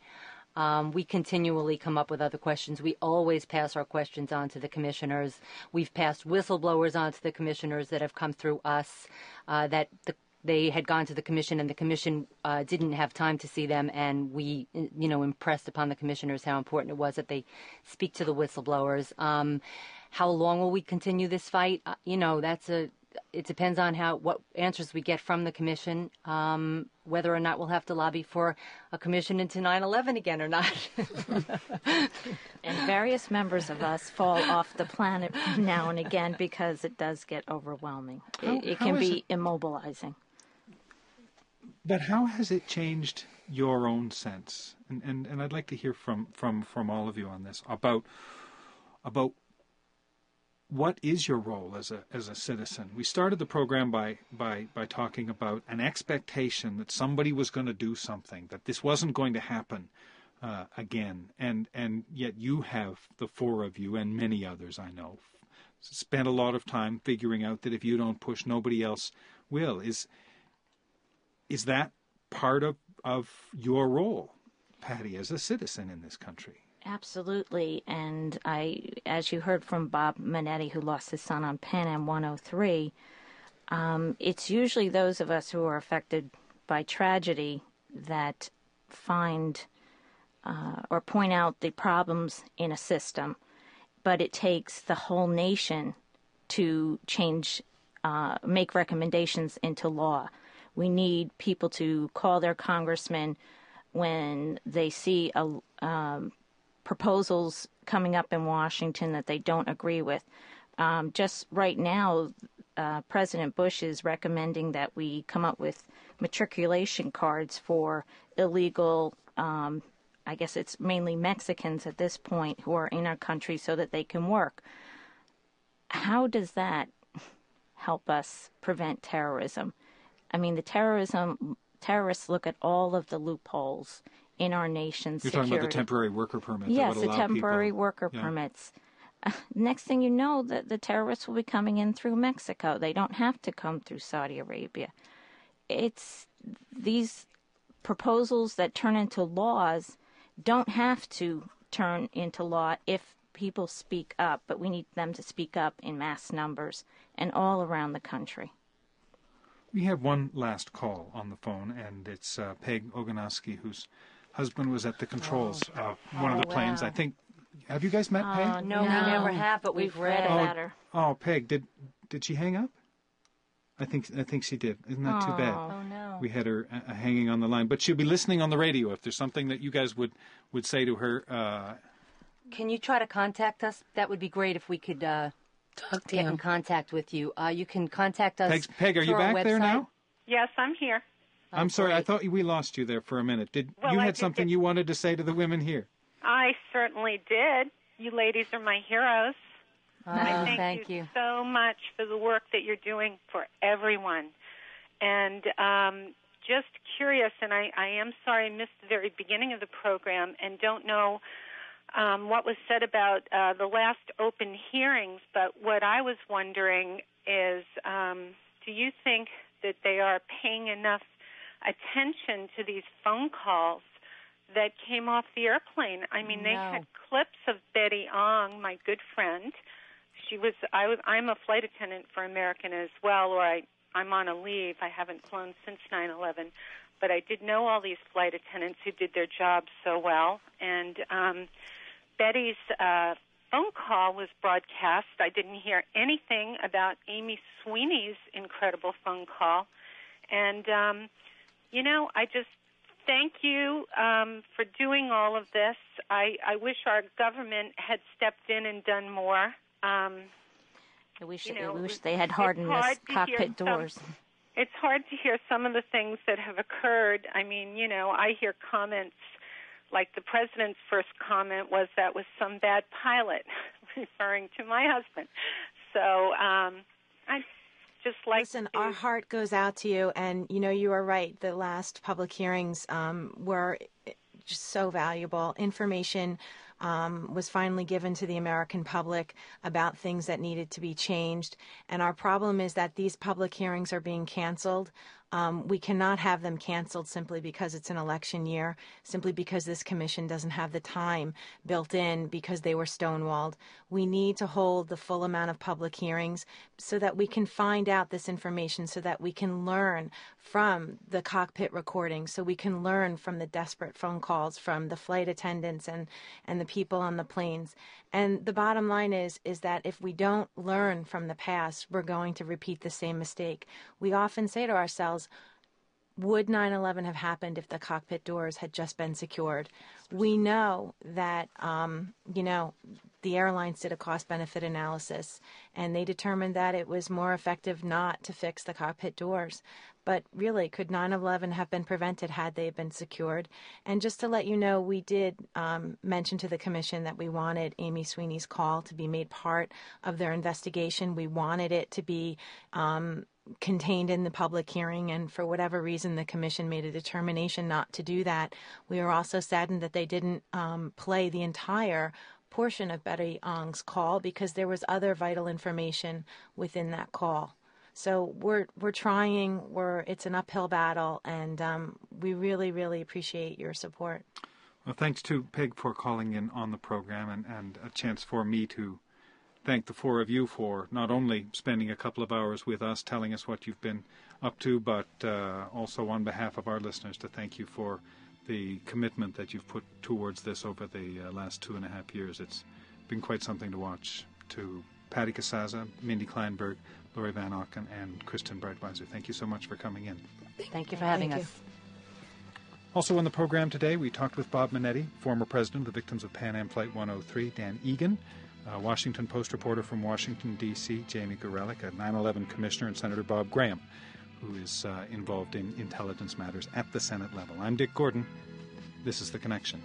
We continually come up with other questions. We always pass our questions on to the commissioners. We've passed whistleblowers on to the commissioners that have come through us, they had gone to the commission, and the commission didn't have time to see them, and we, impressed upon the commissioners how important it was that they speak to the whistleblowers. How long will we continue this fight? It depends on what answers we get from the commission, whether or not we'll have to lobby for a commission into 9/11 again or not.
And various members of us fall off the planet now and again because it does get overwhelming. It can be immobilizing.
But how has it changed your own sense? And I'd like to hear from all of you on this about what is your role as a citizen. We started the program by talking about an expectation that somebody was going to do something, that this wasn't going to happen again, and yet you have, the four of you and many others I know, spent a lot of time figuring out that if you don't push, nobody else will. Is that part of your role, Patty, as a citizen in this country?
Absolutely. And as you heard from Bob Minetti, who lost his son on Pan Am 103, it's usually those of us who are affected by tragedy that find or point out the problems in a system. But it takes the whole nation to change, make recommendations into law. We need people to call their congressmen when they see proposals coming up in Washington that they don't agree with. Just right now, President Bush is recommending that we come up with matriculation cards for illegal, I guess it's mainly Mexicans at this point, who are in our country so that they can work. How does that help us prevent terrorism? I mean, terrorists look at all of the loopholes in our nation's security.
You're talking about the temporary worker permit.
Yes, the temporary worker permits. Next thing you know, the terrorists will be coming in through Mexico. They don't have to come through Saudi Arabia. It's these proposals that turn into laws don't have to turn into law if people speak up, but we need them to speak up in mass numbers and all around the country.
We have one last call on the phone, and it's Peg Oganoski, whose husband was at the controls of one of the planes. I think. Have you guys met Peg?
No, we never have, but we've read about her.
Oh, Peg, did she hang up? I think she did. Isn't that too bad?
Oh no.
We had her hanging on the line, but she'll be listening on the radio. If there's something that you guys would say to her.
Can you try to contact us? That would be great if we could get in contact with you. You can contact us.
Peg, are you back there now?
Yes, I'm here.
I'm sorry, I thought we lost you there for a minute. You had something you wanted to say to the women here?
I certainly did. You ladies are my heroes. I thank you so much for the work that you're doing for everyone. And just curious, and I am sorry I missed the very beginning of the program and don't know what was said about the last open hearings, but what I was wondering is, do you think that they are paying enough attention to these phone calls that came off the airplane? I mean, they had clips of Betty Ong, my good friend. I'm a flight attendant for American as well, or I'm on a leave. I haven't flown since 9/11, but I did know all these flight attendants who did their jobs so well. And Betty's phone call was broadcast. I didn't hear anything about Amy Sweeney's incredible phone call. And, I just thank you for doing all of this. I wish our government had stepped in and done more.
I wish they had hardened the cockpit doors.
It's hard to hear some of the things that have occurred. I mean, I hear comments like the president's first comment was that was some bad pilot, referring to my husband. So I just like
Listen, our heart goes out to you, and you are right. The last public hearings were just so valuable. Information was finally given to the American public about things that needed to be changed. And our problem is that these public hearings are being canceled. We cannot have them canceled simply because it's an election year, simply because this commission doesn't have the time built in because they were stonewalled. We need to hold the full amount of public hearings so that we can find out this information, so that we can learn from the cockpit recordings, so we can learn from the desperate phone calls from the flight attendants and the people on the planes. And the bottom line is that if we don't learn from the past, we're going to repeat the same mistake. We often say to ourselves, would 9/11 have happened if the cockpit doors had just been secured? We know that, the airlines did a cost-benefit analysis, and they determined that it was more effective not to fix the cockpit doors. But really, could 9/11 have been prevented had they been secured? And just to let you know, we did mention to the commission that we wanted Amy Sweeney's call to be made part of their investigation. We wanted it to be contained in the public hearing, and for whatever reason, the commission made a determination not to do that. We are also saddened that they didn't play the entire portion of Betty Ong's call because there was other vital information within that call. So we're trying. It's an uphill battle, and we really, really appreciate your support.
Well, thanks to Peg for calling in on the program, and a chance for me to thank the four of you for not only spending a couple of hours with us, telling us what you've been up to, but also on behalf of our listeners to thank you for the commitment that you've put towards this over the last 2.5 years. It's been quite something to watch. To Patty Casaza, Mindy Kleinberg, Lori Van Auken, and Kristen Breitweiser, thank you so much for coming in.
Thank you for having us.
Also on the program today, we talked with Bob Minetti, former president of the victims of Pan Am Flight 103, Dan Egan, Washington Post reporter from Washington, D.C., Jamie Gorelick, a 9/11 commissioner, and Senator Bob Graham, who is involved in intelligence matters at the Senate level. I'm Dick Gordon. This is The Connection.